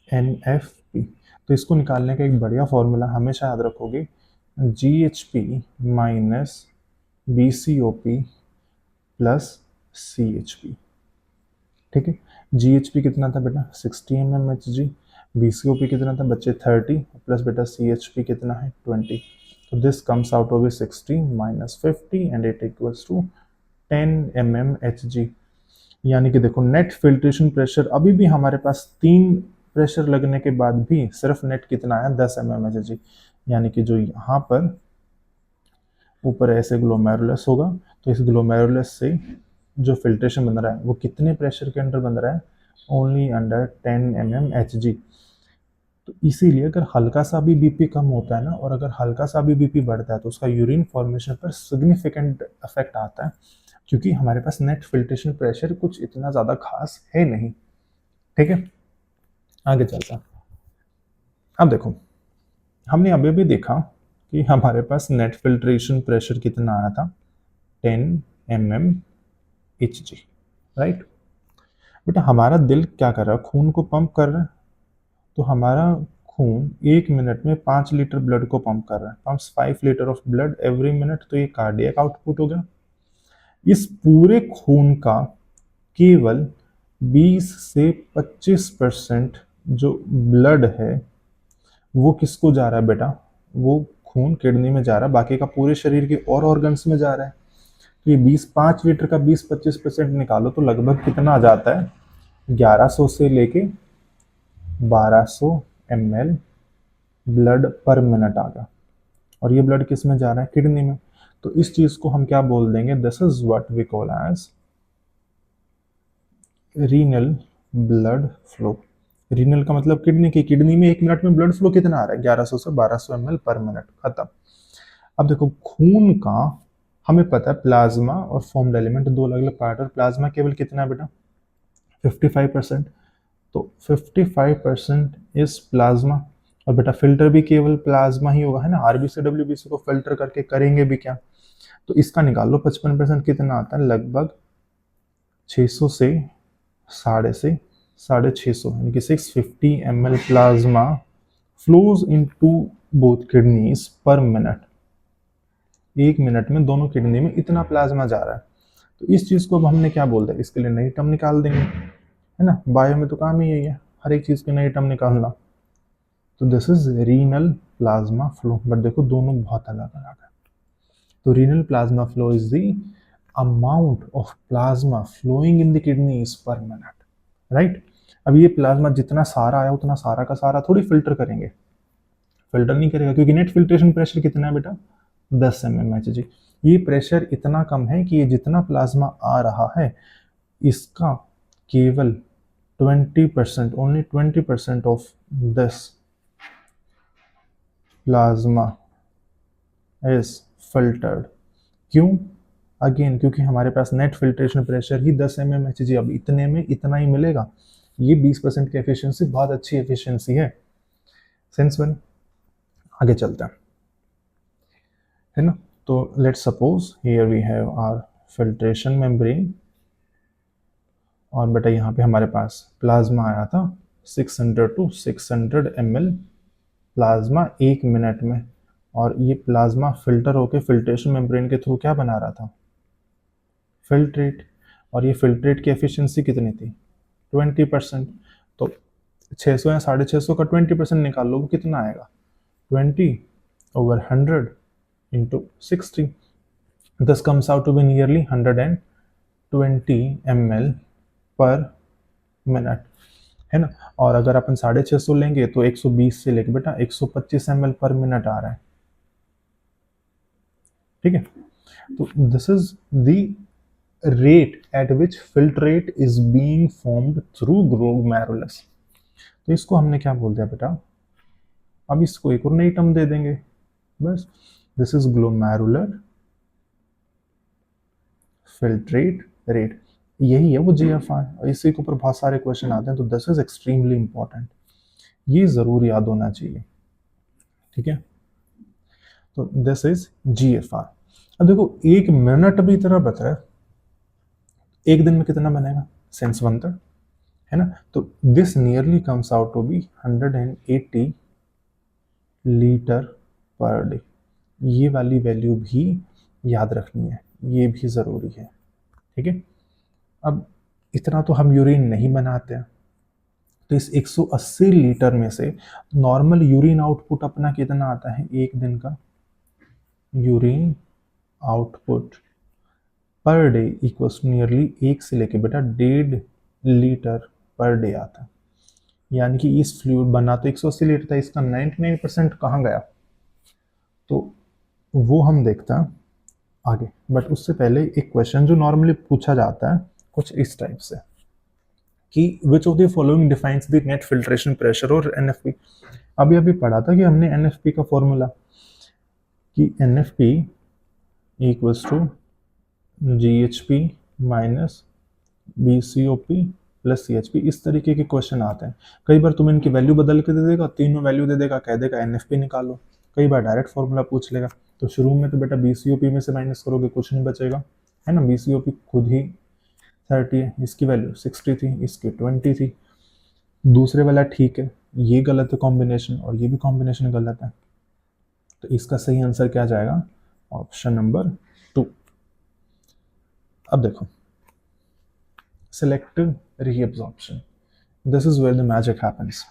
NFP। तो इसको निकालने का एक बढ़िया फॉर्मूला हमेशा याद रखोगे, GHP minus BCOP plus CHP, ठीक है। GHP कितना था बेटा 60 mmHg, BCOP कितना था बच्चे 30, प्लस बेटा CHP कितना है 20। तो this comes out to be 60 minus 50 and it equals to 10 mmHg। यानी कि देखो नेट फिल्ट्रेशन प्रेशर अभी भी हमारे पास 3 प्रेशर लगने के बाद भी सिर्फ नेट कितना आया 10 mmHg। यानी कि जो यहाँ पर ऊपर ऐसे ग्लोमेरुलस होगा, तो इस ग्लोमेरुलस से जो फिल्ट्रेशन बन रहा है वो कितने प्रेशर के अंडर बन रहा है, ओनली अंडर 10 mmHg। तो इसीलिए अगर हल्का सा भी बीपी कम होता है ना, और अगर हल्का सा भी बीपी बढ़ता है, तो उसका यूरिन फॉर्मेशन पर सिग्निफिकेंट इफेक्ट आता है, क्योंकि हमारे पास नेट फिल्ट्रेशन प्रेशर कुछ इतना ज़्यादा खास है नहीं, ठीक है। आगे चलता, अब देखो हमने अभी भी देखा कि हमारे पास नेट फिल्ट्रेशन प्रेशर कितना आया था 10 mmHg, राइट। बेटा हमारा दिल क्या कर रहा है, खून को पंप कर रहा है, तो हमारा खून 1 मिनट में 5 लीटर ब्लड को पंप कर रहा है, pumps 5 litre of blood every minute, तो ये कार्डियक आउटपुट हो गया। इस पूरे खून का केवल 20 से 25% जो ब्लड है वो किसको जा रहा है बेटा, वो खून किडनी में जा रहा है, बाकी का पूरे शरीर के और ऑर्गन्स में जा रहा है। तो ये 5 लीटर का 20-25% निकालो तो लगभग कितना आ जाता है, 1100 से लेके 1200 ml ब्लड पर मिनट आ गया। और ये ब्लड किस में जा रहा है, किडनी में। तो इस चीज को हम क्या बोल देंगे, this is what we call as renal blood flow. Renal का मतलब किडनी की, किडनी में 1 मिनट में ब्लड फ्लो कितना आ रहा है, 1100 से 1200 ml पर मिनट, खत्म। अब देखो खून का हमें पता है प्लाज्मा और फॉर्म्ड एलिमेंट दो अलग अलग पार्ट, और प्लाज्मा केवल कितना है बेटा, 55%। तो 55% इज प्लाज्मा, और बेटा फिल्टर भी केवल प्लाज्मा ही होगा, है ना, आरबीसी डब्ल्यूबीसी को फिल्टर करके करेंगे भी क्या। तो इसका निकाल लो 55% कितना आता है, लगभग 600 से साढ़े 600 यानी कि 650 ml plasma flows into both kidneys per minute. 1 minute में दोनों किडनी में इतना प्लाज्मा जा रहा है। तो इस चीज को अब हमने क्या बोल दिया, इसके लिए नई टर्म निकाल देंगे, है ना, बायो में तो काम ही यही है, हर एक चीज की नई टर्म निकालना। तो this is renal plasma flow, but देखो दोनों बहुत अलग अलग है। तो renal plasma flow is the amount of plasma flowing in the kidneys per minute, right. अब ये प्लाज्मा जितना सारा आया उतना सारा का सारा थोड़ी फिल्टर करेंगे, फिल्टर नहीं करेगा, क्योंकि नेट फिल्ट्रेशन प्रेशर कितना है बेटा, 10 mmHg। ये प्रेशर इतना कम है कि ये जितना प्लाज्मा आ रहा है इसका केवल 20%, only 20% of this plasma is filtered. क्यों, अगेन क्योंकि हमारे पास नेट फिल्ट्रेशन प्रेशर ही 10 mmHg, अब इतने में इतना ही मिलेगा। ये 20% की एफिशिएंसी बहुत अच्छी एफिशिएंसी है, सेंस बन। आगे चलते हैं, है ना। तो let's suppose here we have our filtration membrane, और बेटा यहाँ पे हमारे पास प्लाज्मा आया था 600 to 600 ml प्लाज्मा 1 मिनट में, और ये प्लाज्मा फिल्टर होके फिल्ट्रेशन मेम्ब्रेन के थ्रू क्या बना रहा था, फिल्ट्रेट। और ये फिल्ट्रेट की एफिशिएंसी कितनी थी, 20%। तो 600 या 650 का 20% निकाल लो, वो कितना आएगा, 20/100 into 60, this comes out to be nearly 120 ml पर मिनट, है ना। और अगर अपन 650 लेंगे तो 120 से लेके बेटा 125 ml पर मिनट आ रहा है, ठीक है। तो this is the rate at which filtrate is being formed through glomerulus. तो इसको हमने क्या बोल दिया बेटा, अब इसको एक और नई टर्म दे देंगे बस, this is glomerular filtrate rate, यही है वो जीएफआर, और इसी के ऊपर बहुत सारे क्वेश्चन आते हैं। तो दिस इज एक्सट्रीमली इंपॉर्टेंट, ये जरूर याद होना चाहिए, ठीक है। तो दिस इज जीएफआर। अब देखो 1 मिनट भी इतना बता है, एक दिन में कितना बनेगा, सेंस बनता है ना। तो this nearly comes out to be 180 litre per day, ये वाली वैल्यू भी याद रखनी है, ये भी ज़रूरी है, ठीक है। अब इतना तो हम यूरिन नहीं बनाते हैं, तो इस 180 लीटर में से नॉर्मल यूरिन आउटपुट अपना कितना आता है एक दिन का, urine output per day equals nearly 1 से लेके बेटा 1.5 लीटर पर डे आता है। यानी कि इस फ्लूइड बना तो 180 लीटर था, इसका 99% कहाँ गया, तो वो हम देखते हैं आगे। बट उससे पहले एक क्वेश्चन जो नॉर्मली पूछा जाता है कुछ इस टाइप से, कि which of the following defines the net filtration pressure और एनएफपी। अभी अभी पढ़ा था कि हमने एनएफपी का फॉर्मूला, कि NFP equals to GHP minus BCOP plus CHP, इस तरीके के क्वेश्चन आते हैं। कई बार तुम्हें इनकी वैल्यू बदल के दे देगा, तीनों वैल्यू दे देगा, कह देगा एनएफपी निकालो, कई बार डायरेक्ट फॉर्मूला पूछ लेगा। तो शुरू में तो बेटा बीसीओपी में से माइनस करोगे कुछ नहीं बचेगा, है ना। बीसीओपी खुद ही 30 है, इसकी वैल्यू 60 थी, इसकी 20 थी, दूसरे वाला ठीक है, ये गलत है कॉम्बिनेशन और ये भी कॉम्बिनेशन गलत है, तो इसका सही आंसर क्या जाएगा? Option number 2। अब देखो, selective reabsorption, this is where the magic happens.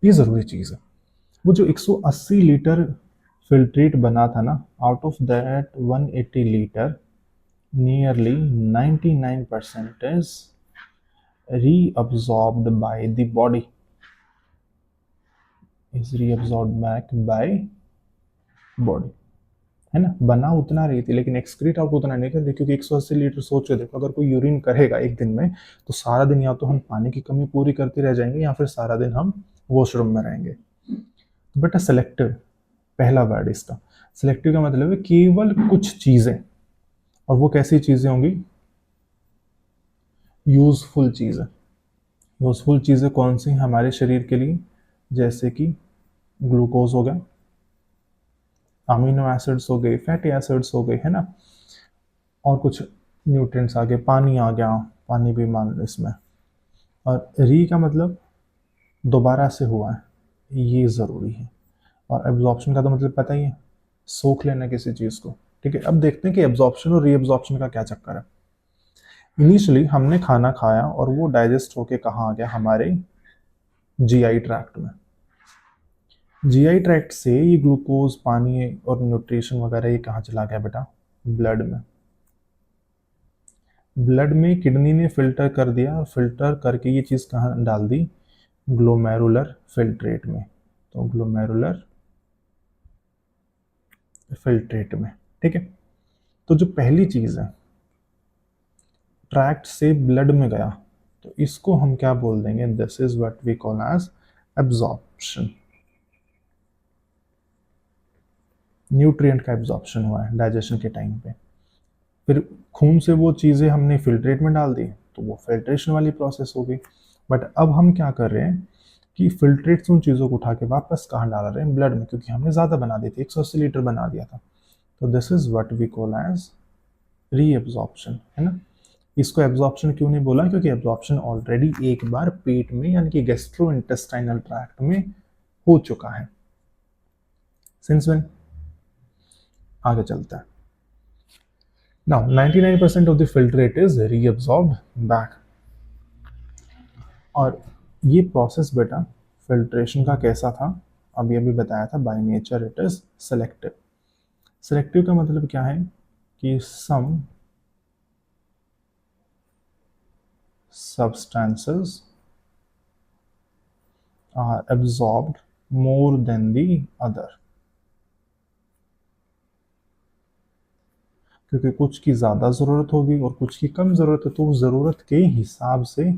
ये जरूरी चीज है। वो जो 180 लीटर फिल्ट्रेट बना था ना, out of that 180 litre nearly 99% is reabsorbed by the body, is reabsorbed back by body, है ना। बना उतना रही थी लेकिन एक्सक्रीट आउट उतना नहीं कर रही, क्योंकि 180 लीटर सोच के देखो, अगर कोई यूरिन करेगा एक दिन में तो सारा दिन या तो हम पानी की कमी पूरी करते रह जाएंगे या फिर सारा दिन हम वॉशरूम में रहेंगे। तो बेटा सेलेक्टिव, पहला वर्ड इसका सेलेक्टिव का मतलब है केवल कुछ चीजें, और वो कैसी चीजें होंगी? यूजफुल चीजें। यूजफुल चीजें कौन सी हमारे शरीर के लिए? जैसे कि ग्लूकोज हो गया, अमीनो एसिड्स हो गए, फैटी एसिड्स हो गए, है ना, और कुछ न्यूट्रिएंट्स आ गए, पानी आ गया, पानी भी मान लो इसमें। और री का मतलब दोबारा से हुआ है, ये ज़रूरी है। और एब्जॉर्प्शन का तो मतलब पता ही है, सोख लेना किसी चीज़ को। ठीक है, अब देखते हैं कि एब्जॉर्प्शन और रीएब्जॉर्प्शन का क्या चक्कर है। इनिशियली हमने खाना खाया और वो डाइजेस्ट होके कहाँ आ गया? हमारे जीआई ट्रैक्ट में। जीआई ट्रैक्ट से ये ग्लूकोज, पानी और न्यूट्रिशन वगैरह ये कहाँ चला गया बेटा? ब्लड में। ब्लड में किडनी ने फिल्टर कर दिया और फिल्टर करके ये चीज़ कहाँ डाल दी? ग्लोमेरुलर फिल्ट्रेट में। तो ग्लोमेरुलर फिल्ट्रेट में, ठीक है। तो जो पहली चीज़ है, ट्रैक्ट से ब्लड में गया, तो इसको हम क्या बोल देंगे? This is what we call as absorption. Nutrient का एब्जॉर्प्शन हुआ है डाइजेशन के टाइम पे। फिर खून से वो चीज़ें हमने फिल्ट्रेट में डाल दी, तो वो फिल्ट्रेशन वाली प्रोसेस हो गई। बट अब हम क्या कर रहे हैं कि फिल्ट्रेट से उन चीज़ों को उठा के वापस कहाँ डाल रहे हैं? ब्लड में, क्योंकि हमने ज़्यादा बना दी थी, 180 लीटर बना दिया था। तो this is what we call as reabsorption, है ना। इसको एब्जॉर्प्शन क्यों नहीं बोला? क्योंकि एब्जॉर्प्शन ऑलरेडी एक बार पेट में यानी कि गैस्ट्रोइंटेस्टाइनल ट्रैक्ट में हो चुका है। Since when? आगे चलता है। Now 99% of the filtrate is reabsorbed back. और ये प्रोसेस बेटा फिल्ट्रेशन का कैसा था? अभी अभी बताया था, by nature it is selective. Selective का मतलब क्या है कि सम substances are absorbed more than the other, क्योंकि कुछ की ज़्यादा ज़रूरत होगी और कुछ की कम ज़रूरत है, तो उस ज़रूरत के हिसाब से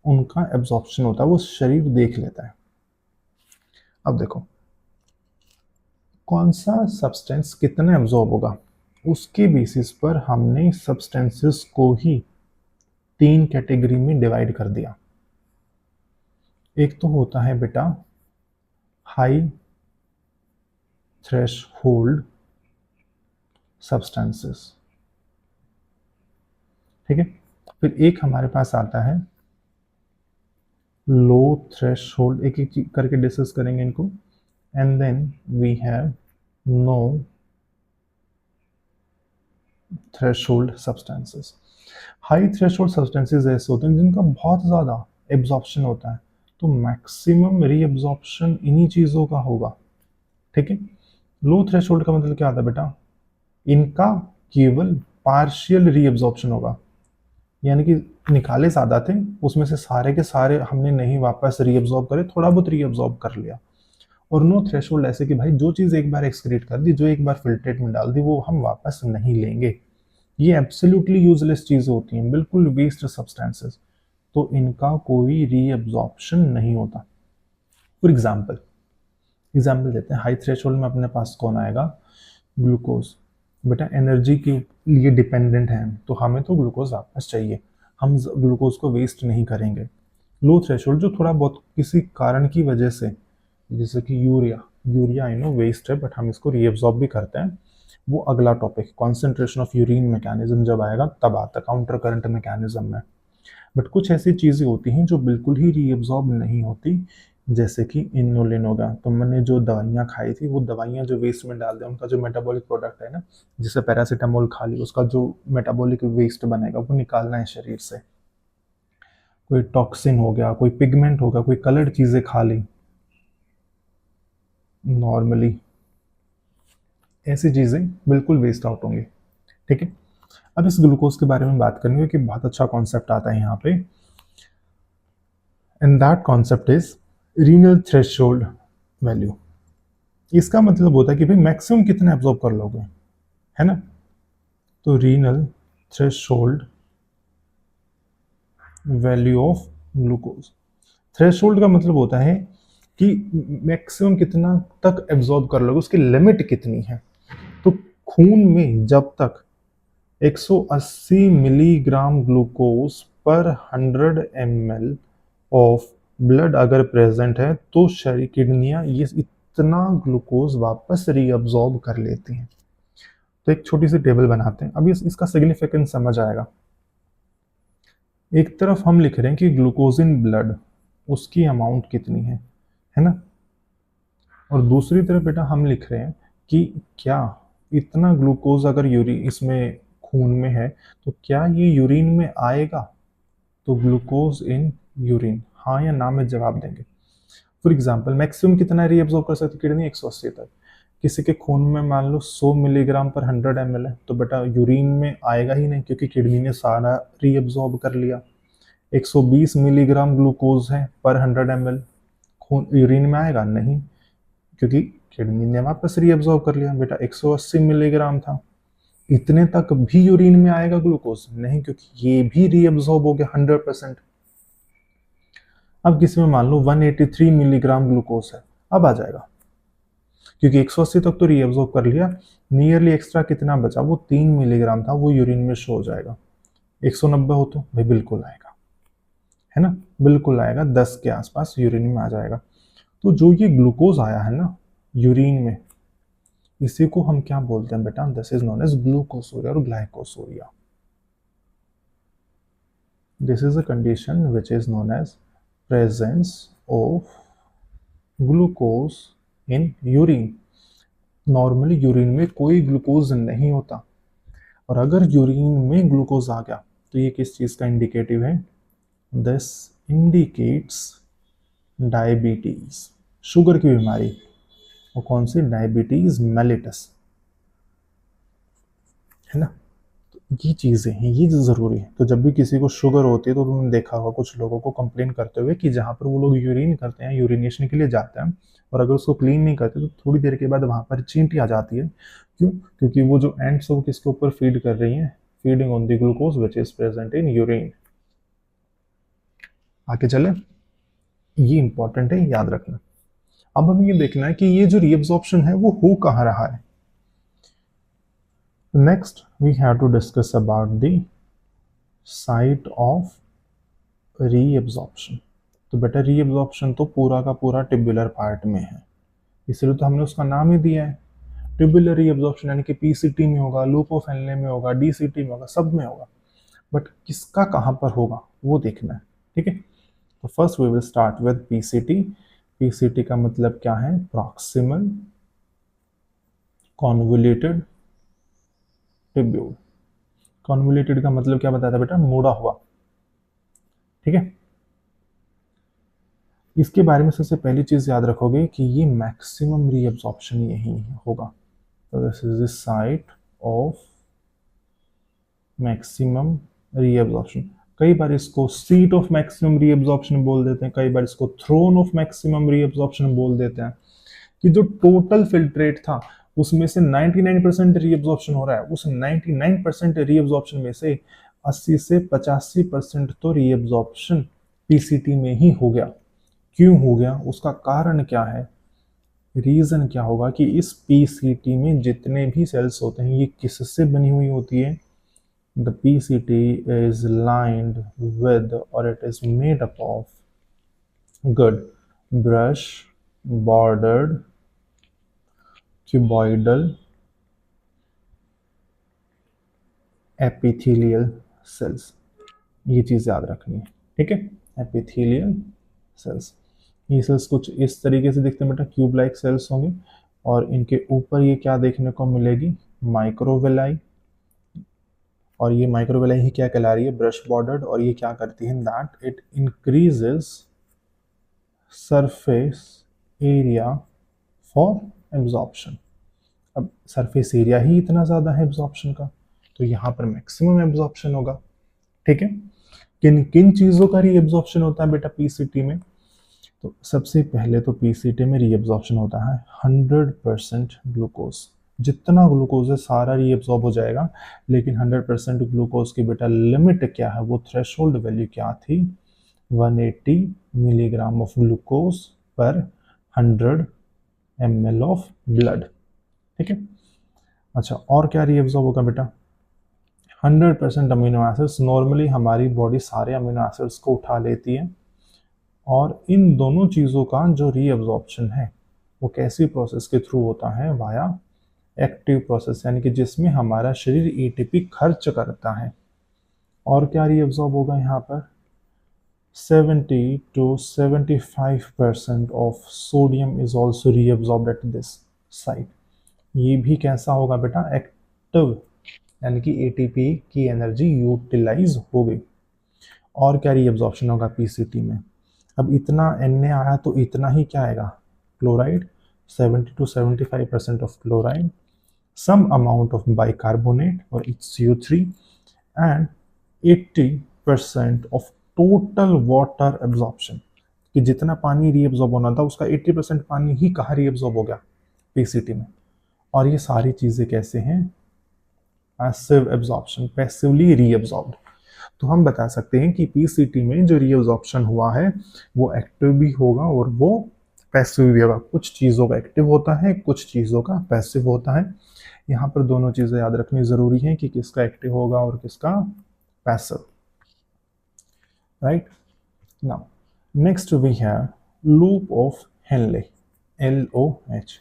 उनका एब्जॉर्प्शन होता है, वो शरीर देख लेता है। अब देखो कौन सा सब्सटेंस कितना एब्जॉर्ब होगा, उसके बेसिस पर हमने सब्सटेंसेस को ही 3 कैटेगरी में डिवाइड कर दिया। एक तो होता है बेटा हाई थ्रेशहोल्ड सब्सटेंसेस, ठीक है। फिर एक हमारे पास आता है लो थ्रेशहोल्ड, एक एक करके डिस्कस करेंगे इनको। And then we have no threshold substances. High threshold substances ऐसे होते हैं जिनका बहुत ज़्यादा एब्जॉर्प्शन होता है, तो मैक्सिमम रीअब्जॉर्प्शन इन्हीं चीज़ों का होगा, ठीक है। लो थ्रेशहोल्ड का मतलब क्या आता है बेटा? इनका केवल पार्शियल रीअब्जॉर्प्शन होगा, यानी कि निकाले ज़्यादा थे, उसमें से सारे के सारे हमने नहीं वापस रीअब्जॉर्ब करे, थोड़ा बहुत रीअब्जॉर्ब कर लिया। और नो थ्रेशोल्ड ऐसे कि भाई जो चीज़ एक बार एक्सक्रीट कर दी, जो एक बार फिल्ट्रेट में डाल दी, वो हम वापस नहीं लेंगे। ये एब्सोल्युटली यूजलेस चीज़ें होती हैं, बिल्कुल वेस्ट सब्सटेंसेस, तो इनका कोई रीअब्जॉर्प्शन नहीं होता। फॉर एग्जाम्पल देते हैं, हाई थ्रेशोल्ड में अपने पास कौन आएगा? ग्लूकोज। बेटा एनर्जी के लिए डिपेंडेंट है, तो हमें तो ग्लूकोज वापस चाहिए, हम ग्लूकोज को वेस्ट नहीं करेंगे। लो थ्रेशोल्ड जो थोड़ा बहुत किसी कारण की वजह से, जैसे कि यूरिया आई नो वेस्ट है बट हम इसको रीअब्सॉर्ब भी करते हैं, वो अगला topic concentration of urine mechanism जब आएगा तब आता, काउंटर करंट मैकेनिज्म में। बट कुछ ऐसी चीज़ें होती हैं जो बिल्कुल ही रीअब्जॉर्ब नहीं होती, जैसे कि इनुलिन हो गया। तो मैंने जो दवाइयाँ खाई थी वो दवाइयाँ जो वेस्ट में डाल दें, उनका जो मेटाबॉलिक प्रोडक्ट है ना, जैसे पैरासीटामोल खा ली, उसका जो मेटाबॉलिक वेस्ट बनेगा वो निकालना है शरीर से। कोई टॉक्सिन हो गया, कोई पिगमेंट हो गया, कोई कलर्ड चीज़ें खा ली नॉर्मली, ऐसी चीज़ें बिल्कुल वेस्ट आउट होंगी। ठीक है, अब इस ग्लूकोज के बारे में बात करेंगे कि बहुत अच्छा कॉन्सेप्ट आता है यहाँ पे, and that concept is renal threshold value. इसका मतलब होता है कि भाई मैक्सिमम कितना एब्जॉर्ब कर लोगे, है ना। तो renal threshold value of glucose, threshold का मतलब होता है कि मैक्सिमम कितना तक एब्जॉर्ब कर लोगे, उसकी लिमिट कितनी है। तो खून में जब तक 180 मिलीग्राम ग्लूकोज पर 100 ml ऑफ ब्लड अगर प्रेजेंट है तो शरीर किडनियां ये इतना ग्लूकोज वापस रीअब्जॉर्ब कर लेती हैं। तो एक छोटी सी टेबल बनाते हैं, अभी इसका सिग्निफिकेंस समझ आएगा। एक तरफ हम लिख रहे हैं कि ग्लूकोज इन ब्लड, उसकी अमाउंट कितनी है ना। और दूसरी तरफ बेटा हम लिख रहे हैं कि क्या इतना ग्लूकोज अगर यूरिन इसमें खून में है तो क्या ये यूरिन में आएगा। तो ग्लूकोज इन यूरिन, हाँ या ना में जवाब देंगे। फॉर एग्जाम्पल मैक्सिमम कितना रीअब्जॉर्ब कर सकती किडनी, 180 तक। किसी के खून में मान लो 100 मिलीग्राम पर 100 ml है, तो बेटा यूरिन में आएगा ही नहीं क्योंकि किडनी ने सारा रीअब्जॉर्ब कर लिया। 120 मिलीग्राम ग्लूकोज है पर 100 ml, खून यूरिन में आएगा नहीं क्योंकि किडनी ने वापस रीअब्जॉर्ब कर लिया। बेटा 180 मिलीग्राम था, इतने तक भी यूरिन में आएगा ग्लूकोज नहीं क्योंकि ये भी रीअब्जॉर्ब हो गया 100%। अब किसी में मान लो 183 मिलीग्राम ग्लूकोज है, अब आ जाएगा क्योंकि 180 तक तो रीअब्जॉर्ब कर लिया, नियरली एक्स्ट्रा कितना बचा, वो 3 मिलीग्राम था, वो यूरिन में शो हो जाएगा। 190 हो तो भाई बिल्कुल आएगा, है ना, बिल्कुल आएगा, 10 के आसपास यूरिन में आ जाएगा। तो जो ये ग्लूकोज आया है ना यूरिन में, इसी को हम क्या बोलते हैं बेटा, this is known as glucosuria or glycosuria. This is a condition which is known as presence of glucose in urine. Normally urine में कोई ग्लूकोज नहीं होता, और अगर यूरिन में ग्लूकोज आ गया तो ये किस चीज का इंडिकेटिव है, दिस इंडिकेट्स डायबिटीज, शुगर की बीमारी। और कौन सी, डायबिटीज मेलिटस, है ना। तो ये चीजें हैं, ये जरूरी है। तो जब भी किसी को शुगर होती है तो तुमने देखा होगा कुछ लोगों को कंप्लेन करते हुए कि जहां पर वो लोग यूरिन करते हैं, यूरिनेशन के लिए जाते हैं, और अगर उसको क्लीन नहीं करते तो थोड़ी देर के बाद वहां पर चींटी आ जाती है। क्यों, क्योंकि वो जो एंड्स वो किसके ऊपर फीड कर रही हैं, feeding on the glucose which is present in urine. आगे चले, ये इंपॉर्टेंट है, याद रखना। अब हमें ये देखना है कि ये जो रीअब्जॉर्प्शन है वो हो कहाँ रहा है। Next we have to discuss about the site of reabsorption. तो बेटा रीअब्जॉर्प्शन तो पूरा का पूरा टिब्युलर पार्ट में है, इसलिए तो हमने उसका नाम ही दिया है टिब्युलर रीअब्जॉर्प्शन, यानी कि पीसीटी में होगा, लूप ऑफ हेनले में होगा, डीसीटी में होगा, सब में होगा। बट किसका कहाँ पर होगा वो देखना है। ठीक है, तो first we will start with PCT. PCT का मतलब क्या है, प्रॉक्सिमल कॉन्वोल्यूटेड टिब्यूल। कॉन्वोल्यूटेड का मतलब क्या बताया था बेटा, मुड़ा हुआ। ठीक है, इसके बारे में सबसे पहली चीज याद रखोगे कि ये मैक्सिमम रीअब्जॉर्प्शन यही होगा। तो this is the site of maximum reabsorption. कई बार इसको सीट ऑफ मैक्सिमम रीअब्जॉर्प्शन बोल देते हैं, कई बार इसको थ्रोन ऑफ मैक्सिमम रीअब्जॉर्प्शन बोल देते हैं। कि जो टोटल फिल्ट्रेट था उसमें से 99% रीअब्जॉर्प्शन हो रहा है, उस 99% रीअब्जॉर्प्शन में से 80 से 85% तो रीअब्जॉर्प्शन पीसीटी में ही हो गया। क्यों हो गया, उसका कारण क्या है, रीजन क्या होगा कि इस पीसीटी में जितने भी सेल्स होते हैं ये किससे बनी हुई होती है, the PCT is lined with or it is made up of good brush bordered cuboidal epithelial cells। ये चीज़ याद रखनी है, ठीक है। एपिथेलियल सेल्स, ये सेल्स कुछ इस तरीके से दिखते हैं बेटा, क्यूब लाइक सेल्स होंगे, और इनके ऊपर ये क्या देखने को मिलेगी, माइक्रोवेलाई। और ये माइक्रोवेलाई ही क्या कहला रही है, ब्रश बॉर्डर्ड। और ये क्या करती है, that it increases surface area for absorption. अब सरफेस एरिया ही इतना ज़्यादा है एब्जॉर्प्शन का, तो यहाँ पर मैक्सिमम एब्जॉर्प्शन होगा, ठीक है। किन किन चीज़ों का रीएब्जॉर्प्शन होता है बेटा पीसीटी में, तो सबसे पहले तो पीसीटी में रीएब्जॉर्प्शन होता है 100% ग्लूकोज। जितना ग्लूकोज है सारा रीएब्जॉर्ब हो जाएगा, लेकिन 100% ग्लूकोज की बेटा लिमिट क्या है, वो थ्रेशोल्ड वैल्यू क्या थी, 180 मिलीग्राम ऑफ ग्लूकोज पर 100 ml ऑफ ब्लड, ठीक है। अच्छा, और क्या रीएब्जॉर्ब होगा बेटा, 100% अमीनो एसिड्स। नॉर्मली हमारी बॉडी सारे अमीनो एसिड्स को उठा लेती है, और इन दोनों चीज़ों का जो रीअब्जॉर्प्शन है वो कैसी प्रोसेस के थ्रू होता है, वाया एक्टिव प्रोसेस, यानी कि जिसमें हमारा शरीर एटीपी खर्च करता है। और क्या रीअब्जॉर्ब होगा यहाँ पर, 70 to 75% of sodium is also reabsorbed at this site. ये भी कैसा होगा बेटा, एक्टिव, यानी कि एटीपी की एनर्जी यूटिलाइज हो गई। और क्या रीअब्जॉर्प्शन होगा पीसीटी में, अब इतना Na आया तो इतना ही क्या आएगा, chloride, 70 to 75% of chloride, some amount of bicarbonate और HCO3, and 80% of total water absorption, कि जितना पानी रीअब्जॉर्ब होना था उसका 80% पानी ही कहाँ रीअब्जॉर्ब हो गया, पीसीटी में। और ये सारी चीज़ें कैसे हैं, पैसिव एब्जॉर्प्शन, पैसिवली रीअब्जॉर्ब्ड। तो हम बता सकते हैं कि पीसीटी में जो रीअब्जॉर्प्शन हुआ है वो एक्टिव भी होगा और वो पैसिव भी होगा। कुछ चीज़ों का एक्टिव होता है, कुछ चीज़ों का पैसिव होता है। यहाँ पर दोनों चीज़ें याद रखनी ज़रूरी है कि किसका एक्टिव होगा और किसका passive, right. Now next we have loop of Henle, LOH।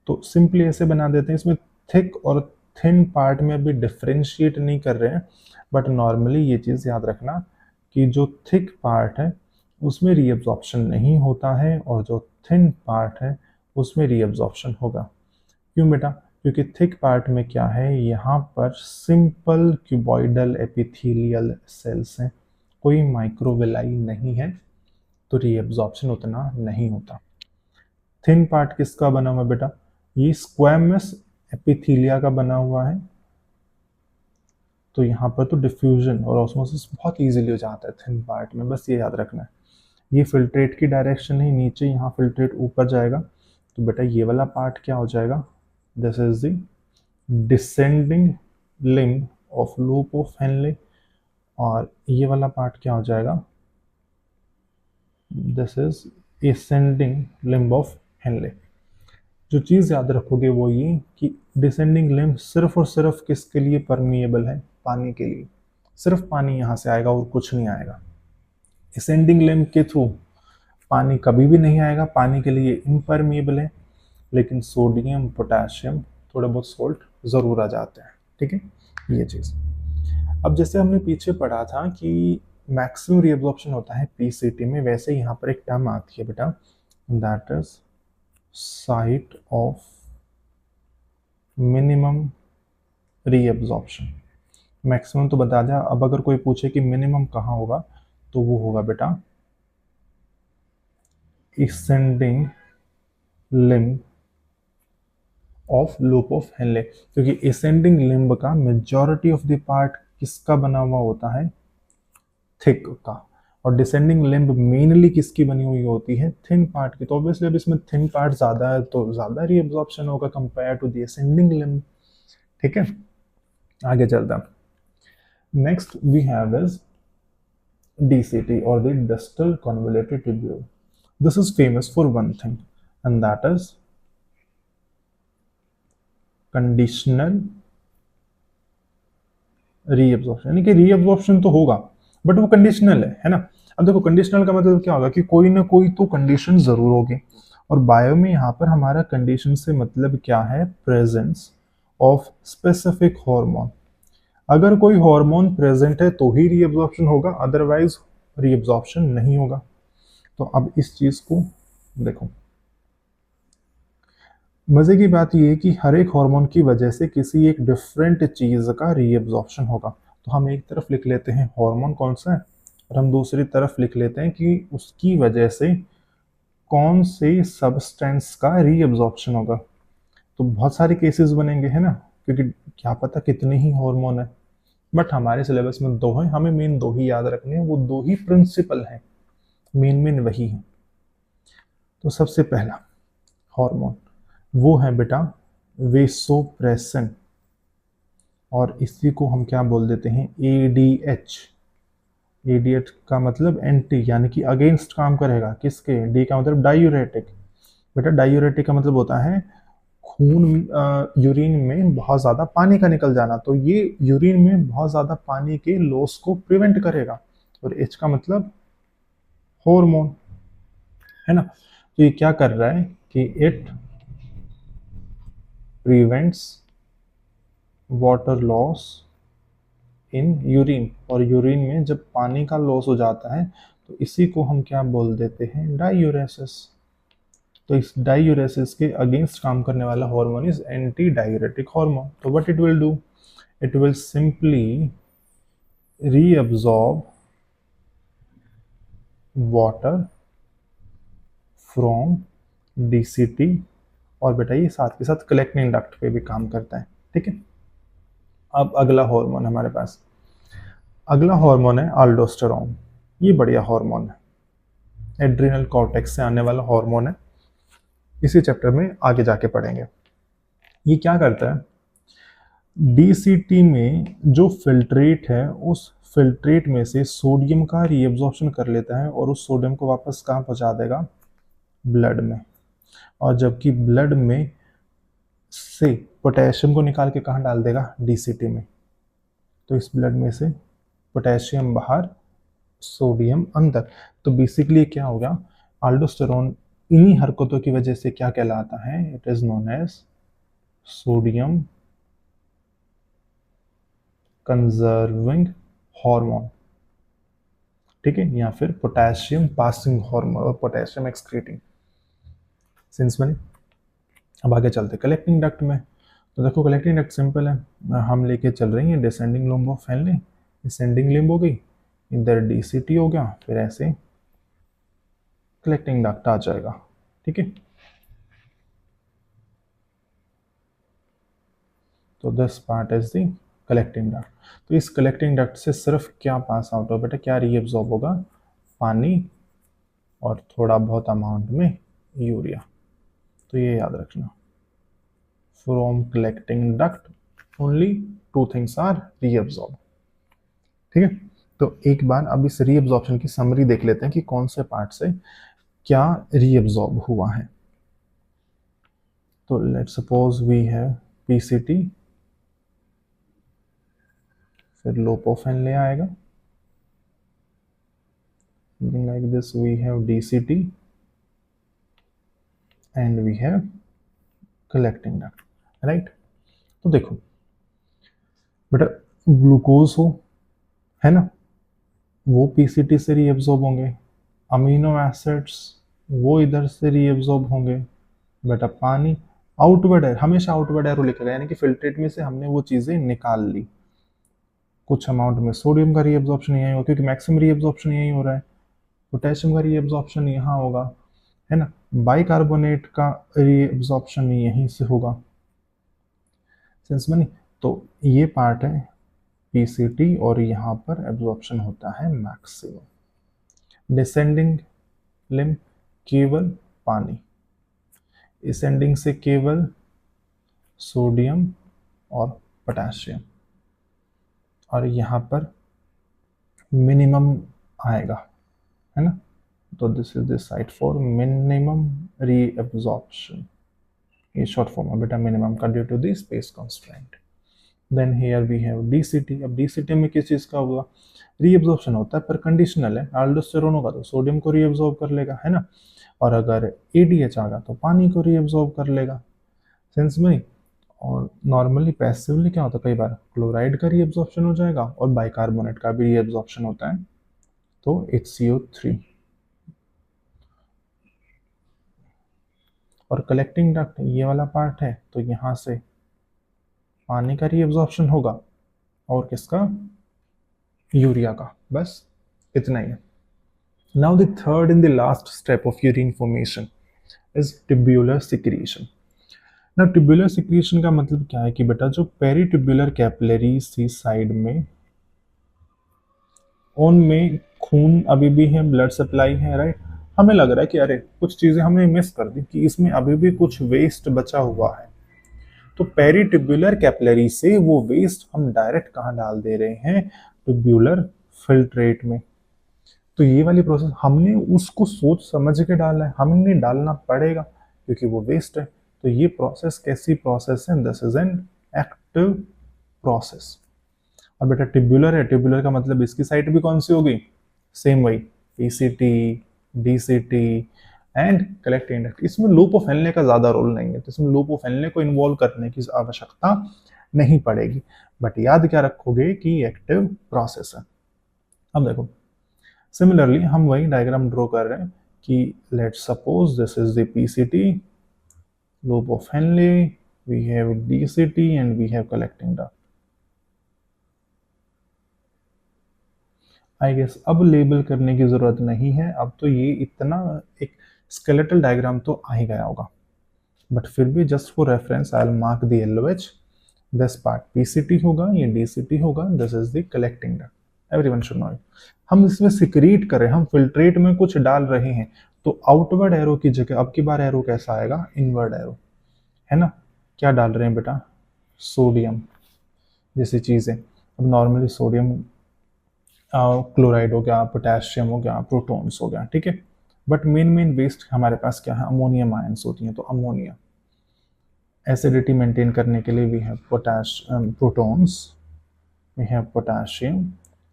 तो सिंपली ऐसे बना देते हैं, इसमें थिक और थिन पार्ट में अभी डिफ्रेंशिएट नहीं कर रहे हैं, बट नॉर्मली ये चीज़ याद रखना कि जो थिक पार्ट है उसमें रीअब्जॉर्प्शन नहीं होता है, और जो थिन पार्ट है उसमें रीअब्जॉर्प्शन होगा। क्यों बेटा, क्योंकि थिक पार्ट में क्या है, यहाँ पर सिंपल क्यूबॉइडल एपिथेलियल सेल्स हैं, कोई माइक्रोविलाई नहीं है, तो रीअब्जॉर्प्शन उतना नहीं होता। थिन पार्ट किसका बना हुआ बेटा, ये स्क्वैमस एपिथेलिया का बना हुआ है, तो यहाँ पर तो डिफ्यूजन और ऑस्मोसिस बहुत इजीली हो जाता है थिन पार्ट में, बस ये याद रखना है। ये फिल्ट्रेट की डायरेक्शन है नीचे, यहाँ फिल्ट्रेट ऊपर जाएगा, तो बेटा ये वाला पार्ट क्या हो जाएगा, this is the descending limb of loop of Henley, और ये वाला पार्ट क्या हो जाएगा, this is ascending limb of Henle. जो चीज़ याद रखोगे वो ये कि डिसेंडिंग लिम्ब सिर्फ और सिर्फ किसके लिए परमिएबल है, पानी के लिए, सिर्फ पानी यहाँ से आएगा और कुछ नहीं आएगा। असेंडिंग लिम्ब के थ्रू पानी कभी भी नहीं आएगा, पानी के लिए इम्परमिएबल है, लेकिन सोडियम पोटेशियम थोड़ा बहुत सोल्ट ज़रूर आ जाते हैं, ठीक है, ये चीज़। अब जैसे हमने पीछे पढ़ा था कि मैक्सिमम रीअब्जॉर्प्शन होता है पीसीटी में, वैसे यहाँ पर एक टर्म आती है बेटा, that is site of minimum reabsorption. Maximum तो बता दिया, अब अगर कोई पूछे कि मिनिमम कहाँ होगा, तो वो होगा बेटा ascending limb of loop of Henley, क्योंकि ascending limb का मेजॉरिटी ऑफ द पार्ट किसका बना हुआ होता है, थिक का, और डिसेंडिंग लिम्ब मेनली किसकी बनी हुई होती है, थिन पार्ट की। तो ऑब्वियसली अब इसमें थिन पार्ट ज़्यादा है तो ज़्यादा रीअब्जॉर्प्शन होगा compare to the ascending limb, ठीक है। आगे चलता, next we have is DCT or the distal convoluted tubule. This is famous for one thing, and that is conditional reabsorption। यानी कि रीअब्जॉर्प्शन तो होगा बट वो कंडीशनल है ना। अब देखो कंडीशनल का मतलब क्या होगा कि कोई ना कोई तो कंडीशन जरूर होगी, और बायो में यहाँ पर हमारा कंडीशन से मतलब क्या है, प्रेजेंस ऑफ स्पेसिफिक हार्मोन। अगर कोई हार्मोन प्रेजेंट है तो ही रीअब्जॉर्प्शन होगा, अदरवाइज रीअब्जॉर्प्शन नहीं होगा। तो अब इस चीज को देखो, मजे की बात यह है कि हर एक हार्मोन की वजह से किसी एक डिफरेंट चीज का रीअब्जॉर्प्शन होगा। तो हम एक तरफ लिख लेते हैं हार्मोन कौन सा है, और हम दूसरी तरफ लिख लेते हैं कि उसकी वजह से कौन से सब्सटेंस का रीअब्जॉर्प्शन होगा। तो बहुत सारे केसेस बनेंगे, है ना, क्योंकि क्या पता कितने ही हार्मोन है, बट हमारे सिलेबस में दो हैं, हमें मेन दो ही याद रखने हैं, वो दो ही प्रिंसिपल हैं, मेन वही है। तो सबसे पहला हार्मोन वो है बेटा वेसोप्रेसिन, और इसी को हम क्या बोल देते हैं, एडीएच। एडीएच का मतलब एंटी, यानी कि अगेंस्ट काम करेगा, किसके, डी का मतलब डायूरेटिक। बेटा डायूरेटिक का मतलब होता है खून, यूरिन में बहुत ज़्यादा पानी का निकल जाना, तो ये यूरिन में बहुत ज़्यादा पानी के लॉस को प्रिवेंट करेगा। और एच का मतलब हार्मोन, है ना। तो ये क्या कर रहा है कि it prevents water loss in urine, और यूरिन में जब पानी का लॉस हो जाता है तो इसी को हम क्या बोल देते हैं, डायूरेसिस। तो इस डायूरेसिस के अगेंस्ट काम करने वाला hormone is anti diuretic hormone. तो what it will do, it will simply reabsorb water from DCT, और बेटा ये साथ के साथ कलेक्टिंग डक्ट पे भी काम करता है, ठीक है। अब अगला हार्मोन हमारे पास, अगला हार्मोन है अल्डोस्टेरोन। ये बढ़िया हार्मोन है, एड्रिनल कॉर्टेक्स से आने वाला हार्मोन है, इसी चैप्टर में आगे जाके पढ़ेंगे। ये क्या करता है, डीसीटी में जो फिल्ट्रेट है उस फिल्ट्रेट में से सोडियम का रीअब्जॉर्प्शन कर लेता है और उस सोडियम को वापस कहाँ पहुँचा देगा, ब्लड में। और जबकि ब्लड में से पोटेशियम को निकाल के कहाँ डाल देगा, डीसीटी में। तो इस ब्लड में से पोटेशियम बाहर, सोडियम अंदर। तो बेसिकली क्या होगा, अल्डोस्टेरोन इन्हीं हरकतों की वजह से क्या कहलाता है, it is known as sodium conserving hormone, ठीक है, या फिर पोटेशियम पासिंग हार्मोन और पोटेशियम एक्सक्रीटिंग। सेंस बनी। अब आगे चलते कलेक्टिंग डक्ट में। तो देखो कलेक्टिंग डक्ट सिंपल है, हम लेके चल रही हैं descending limb of Henle, descending limb हो गई, इधर डीसीटी हो गया, फिर ऐसे कलेक्टिंग डक्ट आ जाएगा, ठीक है। तो this part is the collecting duct. तो इस कलेक्टिंग डक्ट से सिर्फ क्या पास आउट हो बेटा, क्या रीअब्सॉर्ब होगा, पानी और थोड़ा बहुत अमाउंट में यूरिया। तो ये याद रखना, from collecting duct only two things are reabsorb, ठीक है। तो एक बार अब इस रीअब्सॉर्प्शन की समरी देख लेते हैं कि कौन से पार्ट से क्या रीअब्सॉर्ब हुआ है। तो let's suppose we have PCT, फिर लोपोफेन ले आएगा, something like this, we have DCT and we have collecting duct, right। तो देखो बेटा ग्लूकोज हो, है ना, वो पीसीटी से रीअब्सॉर्ब होंगे, अमीनो एसिड्स वो इधर से रीअब्सॉर्ब होंगे, बेटा पानी आउटवर्ड एयर, हमेशा आउटवर्ड एरो लिखेगा, यानी कि फिल्ट्रेट में से हमने वो चीज़ें निकाल ली। कुछ अमाउंट में सोडियम का रीअब्सॉर्प्शन यहीं होगा क्योंकि मैक्सिमम रीअब्सॉर्प्शन यहीं हो रहा है, पोटेशियम का रीअब्सॉर्प्शन यहाँ होगा, है ना, बाइकार्बोनेट का रीअब्सॉर्प्शन यहीं से होगा। सेंस बनी। तो ये पार्ट है पीसीटी और यहाँ पर एब्जॉर्प्शन होता है मैक्सिमम। डिसेंडिंग लिम्ब केवल पानी, असेंडिंग से केवल सोडियम और पोटेशियम, और यहाँ पर मिनिमम आएगा, है ना। तो this is the site for minimum reabsorption, ये शॉर्ट फॉर्म है बेटा मिनिमम का, due to the space constraint. Then here we have DCT. अब डीसीटी में किस चीज़ का होगा, रीअब्जॉर्प्शन होता है पर कंडीशनल है, अल्डोस्टेरोन होगा तो सोडियम को रीअब्जॉर्ब कर लेगा, है ना, और अगर एडीएच आ गया तो पानी को रीअब्जॉर्ब कर लेगा। सेंस में। और नॉर्मली पैसिवली क्या होता है, कई बार क्लोराइड का रीएब्जॉर्प्शन हो जाएगा और बाइकार्बोनेट का भी रीएब्जॉर्प्शन होता है, तो HCO3। और कलेक्टिंग डक्ट ये वाला पार्ट है, तो यहाँ से पानी का रीएब्जॉर्प्शन होगा और किसका, यूरिया का। बस इतना ही है। Now the third in the last step of urine formation is tubular secretion. ना ट्यूब्यूलर सिक्रीशन का मतलब क्या है कि बेटा जो पेरीट्यूब्यूलर कैपिलरीज थी साइड में, उनमें खून अभी भी है, ब्लड सप्लाई है, राइट। हमें लग रहा है कि अरे कुछ चीजें हमने मिस कर दी, कि इसमें अभी भी कुछ वेस्ट बचा हुआ है, तो पेरीट्यूब्यूलर कैपिलरी से वो वेस्ट हम डायरेक्ट कहाँ डाल दे रहे हैं, ट्यूब्यूलर फिल्ट्रेट में। तो ये वाली प्रोसेस हमने उसको सोच समझ के डाला है, हमने डालना पड़ेगा क्योंकि वो वेस्ट है। तो ये प्रोसेस कैसी प्रोसेस है, this is an active process. और बेटा ट्यूब्यूलर है, ट्यूब्यूलर का मतलब इसकी साइट भी कौन सी होगी, सेम वही PCT, DCT and collecting duct. इसमें लूप ऑफ हेनले का ज्यादा रोल नहीं है, तो इसमें लूप ऑफ हेनले को इन्वॉल्व करने की आवश्यकता नहीं पड़ेगी, बट याद क्या रखोगे कि एक्टिव प्रोसेस है। अब देखो सिमिलरली हम वही डायग्राम ड्रॉ कर रहे हैं कि let's suppose this is the PCT, loop of Henle, we have DCT and we have collecting duct. I guess अब लेबल करने की जरूरत नहीं है, अब तो ये इतना एक स्केलेटल डायग्राम तो आ ही गया होगा, बट फिर भी just for reference I will mark the LOH, this part PCT होगा, ये डीसीटी होगा, this is the collecting duct, everyone should know it. हम इसमें सिक्रीट कर रहे हैं, हम फिल्ट्रेट में कुछ डाल रहे हैं, तो आउटवर्ड एरो की जगह अब की बार एरो कैसा आएगा, इनवर्ड एरो, है ना। क्या डाल रहे हैं बेटा, सोडियम जैसी चीजें। अब नॉर्मली सोडियम क्लोराइड हो गया, पोटेशियम हो गया, प्रोटॉन्स हो गया, ठीक है। बट मेन वेस्ट हमारे पास क्या है, अमोनियम आयंस होती हैं, तो अमोनिया एसिडिटी मेंटेन करने के लिए we have protons, we have potassium.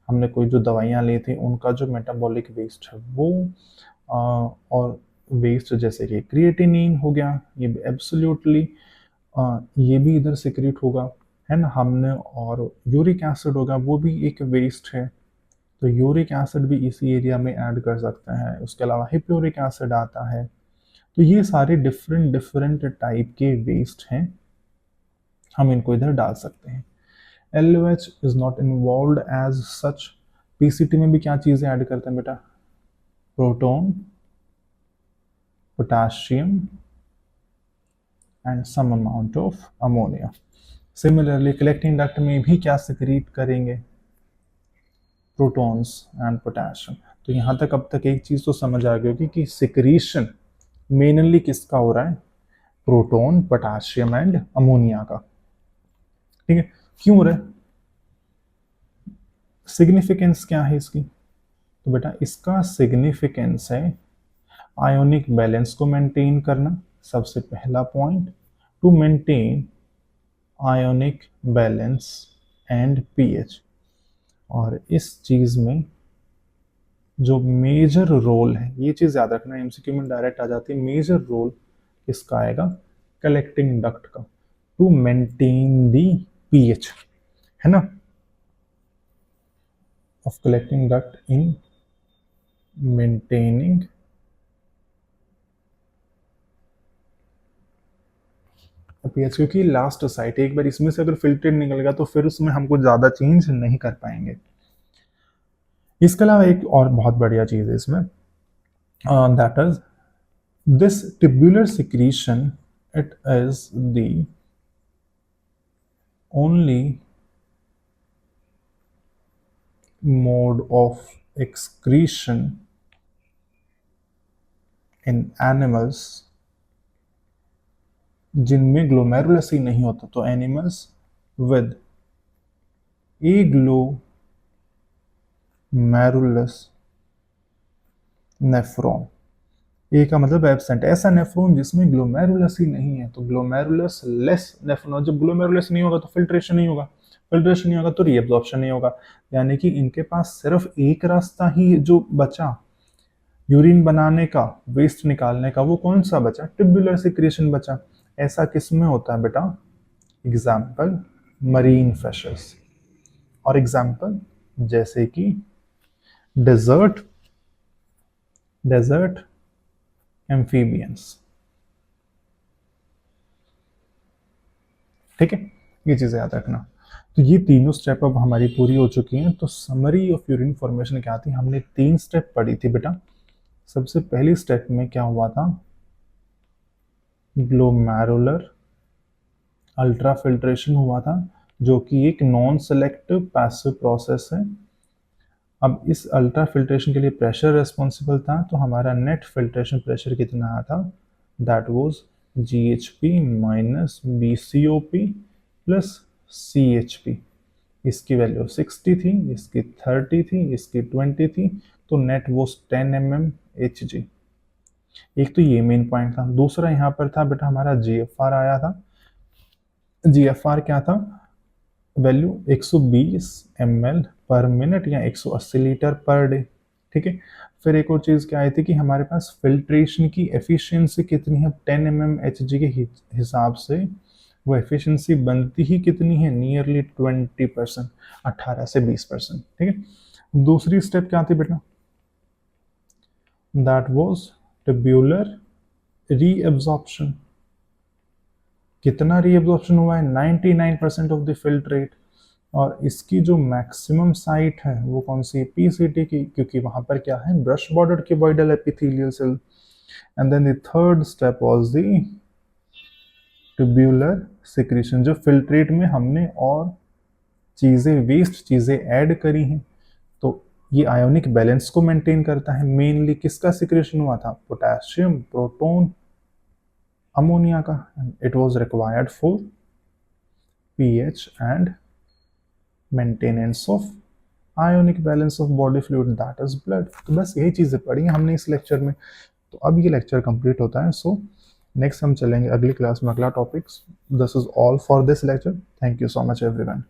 हमने कोई जो दवाइयाँ ली थी उनका जो मेटाबॉलिक वेस्ट है वो और वेस्ट जैसे कि क्रिएटिनिन हो गया, ये भी एब्सोल्युटली ये भी इधर सिक्रीट होगा, है ना। हमने और यूरिक एसिड होगा, वो भी एक वेस्ट है, तो यूरिक एसिड भी इसी एरिया में ऐड कर सकते हैं। उसके अलावा हिप्योरिक एसिड आता है। तो ये सारे डिफरेंट डिफरेंट टाइप के वेस्ट हैं, हम इनको इधर डाल सकते हैं। LOH is not involve as such. PCT में भी क्या चीजें ऐड करते हैं बेटा, proton, potassium and some amount of ammonia. Similarly collecting duct में भी क्या सिक्रीट करेंगे, प्रोटॉन्स एंड पोटेशियम। तो यहाँ तक अब तक एक चीज तो समझ आ गई होगी कि सिक्रीशन मेनली किसका हो रहा है, प्रोटॉन, पोटेशियम एंड अमोनिया का, ठीक है। क्यों हो रहा है, सिग्निफिकेंस क्या है इसकी, तो बेटा इसका सिग्निफिकेंस है आयोनिक बैलेंस को मेंटेन करना, सबसे पहला point, to maintain ionic balance and pH। और इस चीज में जो मेजर रोल है, ये चीज याद रखना, एमसीक्यू में डायरेक्ट आ जाती है, मेजर रोल किसका आएगा, कलेक्टिंग डक्ट का, टू मेंटेन दी pH, है ना, of collecting duct in maintaining pH, क्योंकि लास्ट साइट एक बार इसमें से अगर फिल्टर निकल गया तो फिर उसमें हमको ज्यादा चेंज नहीं कर पाएंगे। इसके अलावा एक और बहुत बढ़िया चीज है इसमें, that is this tubular secretion, it is the only mode of excretion in animals जिनमें ग्लोमेरुलस ही नहीं होता, तो एनिमल्स विद एग्लोमेरुलस नेफ्रॉन। ए का मतलब एब्सेंट, ऐसा नेफ्रॉन जिसमें ग्लोमेरुलस ही नहीं है, तो ग्लोमेरुलस लेस नेफ्रॉन। जब ग्लोमेरुलस नहीं होगा तो फिल्ट्रेशन नहीं होगा, फिल्ट्रेशन नहीं होगा तो रीअब्जॉर्प्शन नहीं होगा, यानी कि इनके पास सिर्फ एक रास्ता ही जो बचा यूरिन बनाने का, वेस्ट निकालने का, वो कौन सा बचा, ट्यूब्यूलर सिक्रीशन बचा। ऐसा किस में होता है बेटा, एग्जाम्पल मरीन फिशेस, और एग्जाम्पल जैसे कि डेजर्ट एम्फीबियंस। ठीक है, ये चीज़ें याद रखना। तो ये तीनों स्टेप अब हमारी पूरी हो चुकी हैं। तो समरी ऑफ यूरिन फॉर्मेशन क्या थी, हमने 3 स्टेप पढ़ी थी बेटा। सबसे पहली स्टेप में क्या हुआ था, ग्लोमेरुलर अल्ट्राफिल्ट्रेशन हुआ था, जो कि एक नॉन सेलेक्टिव पैसिव प्रोसेस है। अब इस अल्ट्राफिल्ट्रेशन के लिए प्रेशर रिस्पॉन्सिबल था, तो हमारा नेट फिल्ट्रेशन प्रेशर कितना आया था, that was GHP minus BCOP plus CHP। इसकी वैल्यू 60 थी, इसकी 30 थी, इसकी 20 थी, तो नेट वॉज 10 mmHg। एक तो ये मेन पॉइंट था। दूसरा यहाँ पर था बेटा हमारा GFR आया था। GFR क्या था, वैल्यू 120 ml पर मिनट या 180 लीटर पर डे। ठीक है, फिर एक और चीज़ क्या आई थी कि हमारे पास फिल्ट्रेशन की एफिशिएंसी कितनी है, 10 mmHg के हिसाब से वो एफिशिएंसी बनती ही कितनी है, नियरली 20%, 18 से 20%। ठीक है, दूसरी स्टेप क्या थी बेटा, दैट वाज ट्यूब्यूलर रीएब्जॉर्प्शन। कितना रीएब्जॉर्प्शन हुआ है, 99% ऑफ द फिल्ट्रेट। और इसकी जो मैक्सिमम साइट है वो कौन सी, PCT की, क्योंकि वहां पर क्या है, brush border cuboidal epithelial cell. And then the third step was the tubular secretion, जो फिल्ट्रेट में हमने और चीज़ें, वेस्ट चीज़ें ऐड करी हैं। तो ये आयोनिक बैलेंस को मेंटेन करता है। मेनली किसका सिक्रेशन हुआ था, पोटेशियम, प्रोटॉन, अमोनिया का। It was required for pH and maintenance of ionic balance of body fluid, that is blood. तो बस यही चीज़ें पढ़ी हैं हमने इस लेक्चर में। तो अब ये लेक्चर कंप्लीट होता है। सो नेक्स्ट हम चलेंगे अगली क्लास में अगला topics. This is all for this lecture. Thank you so much everyone.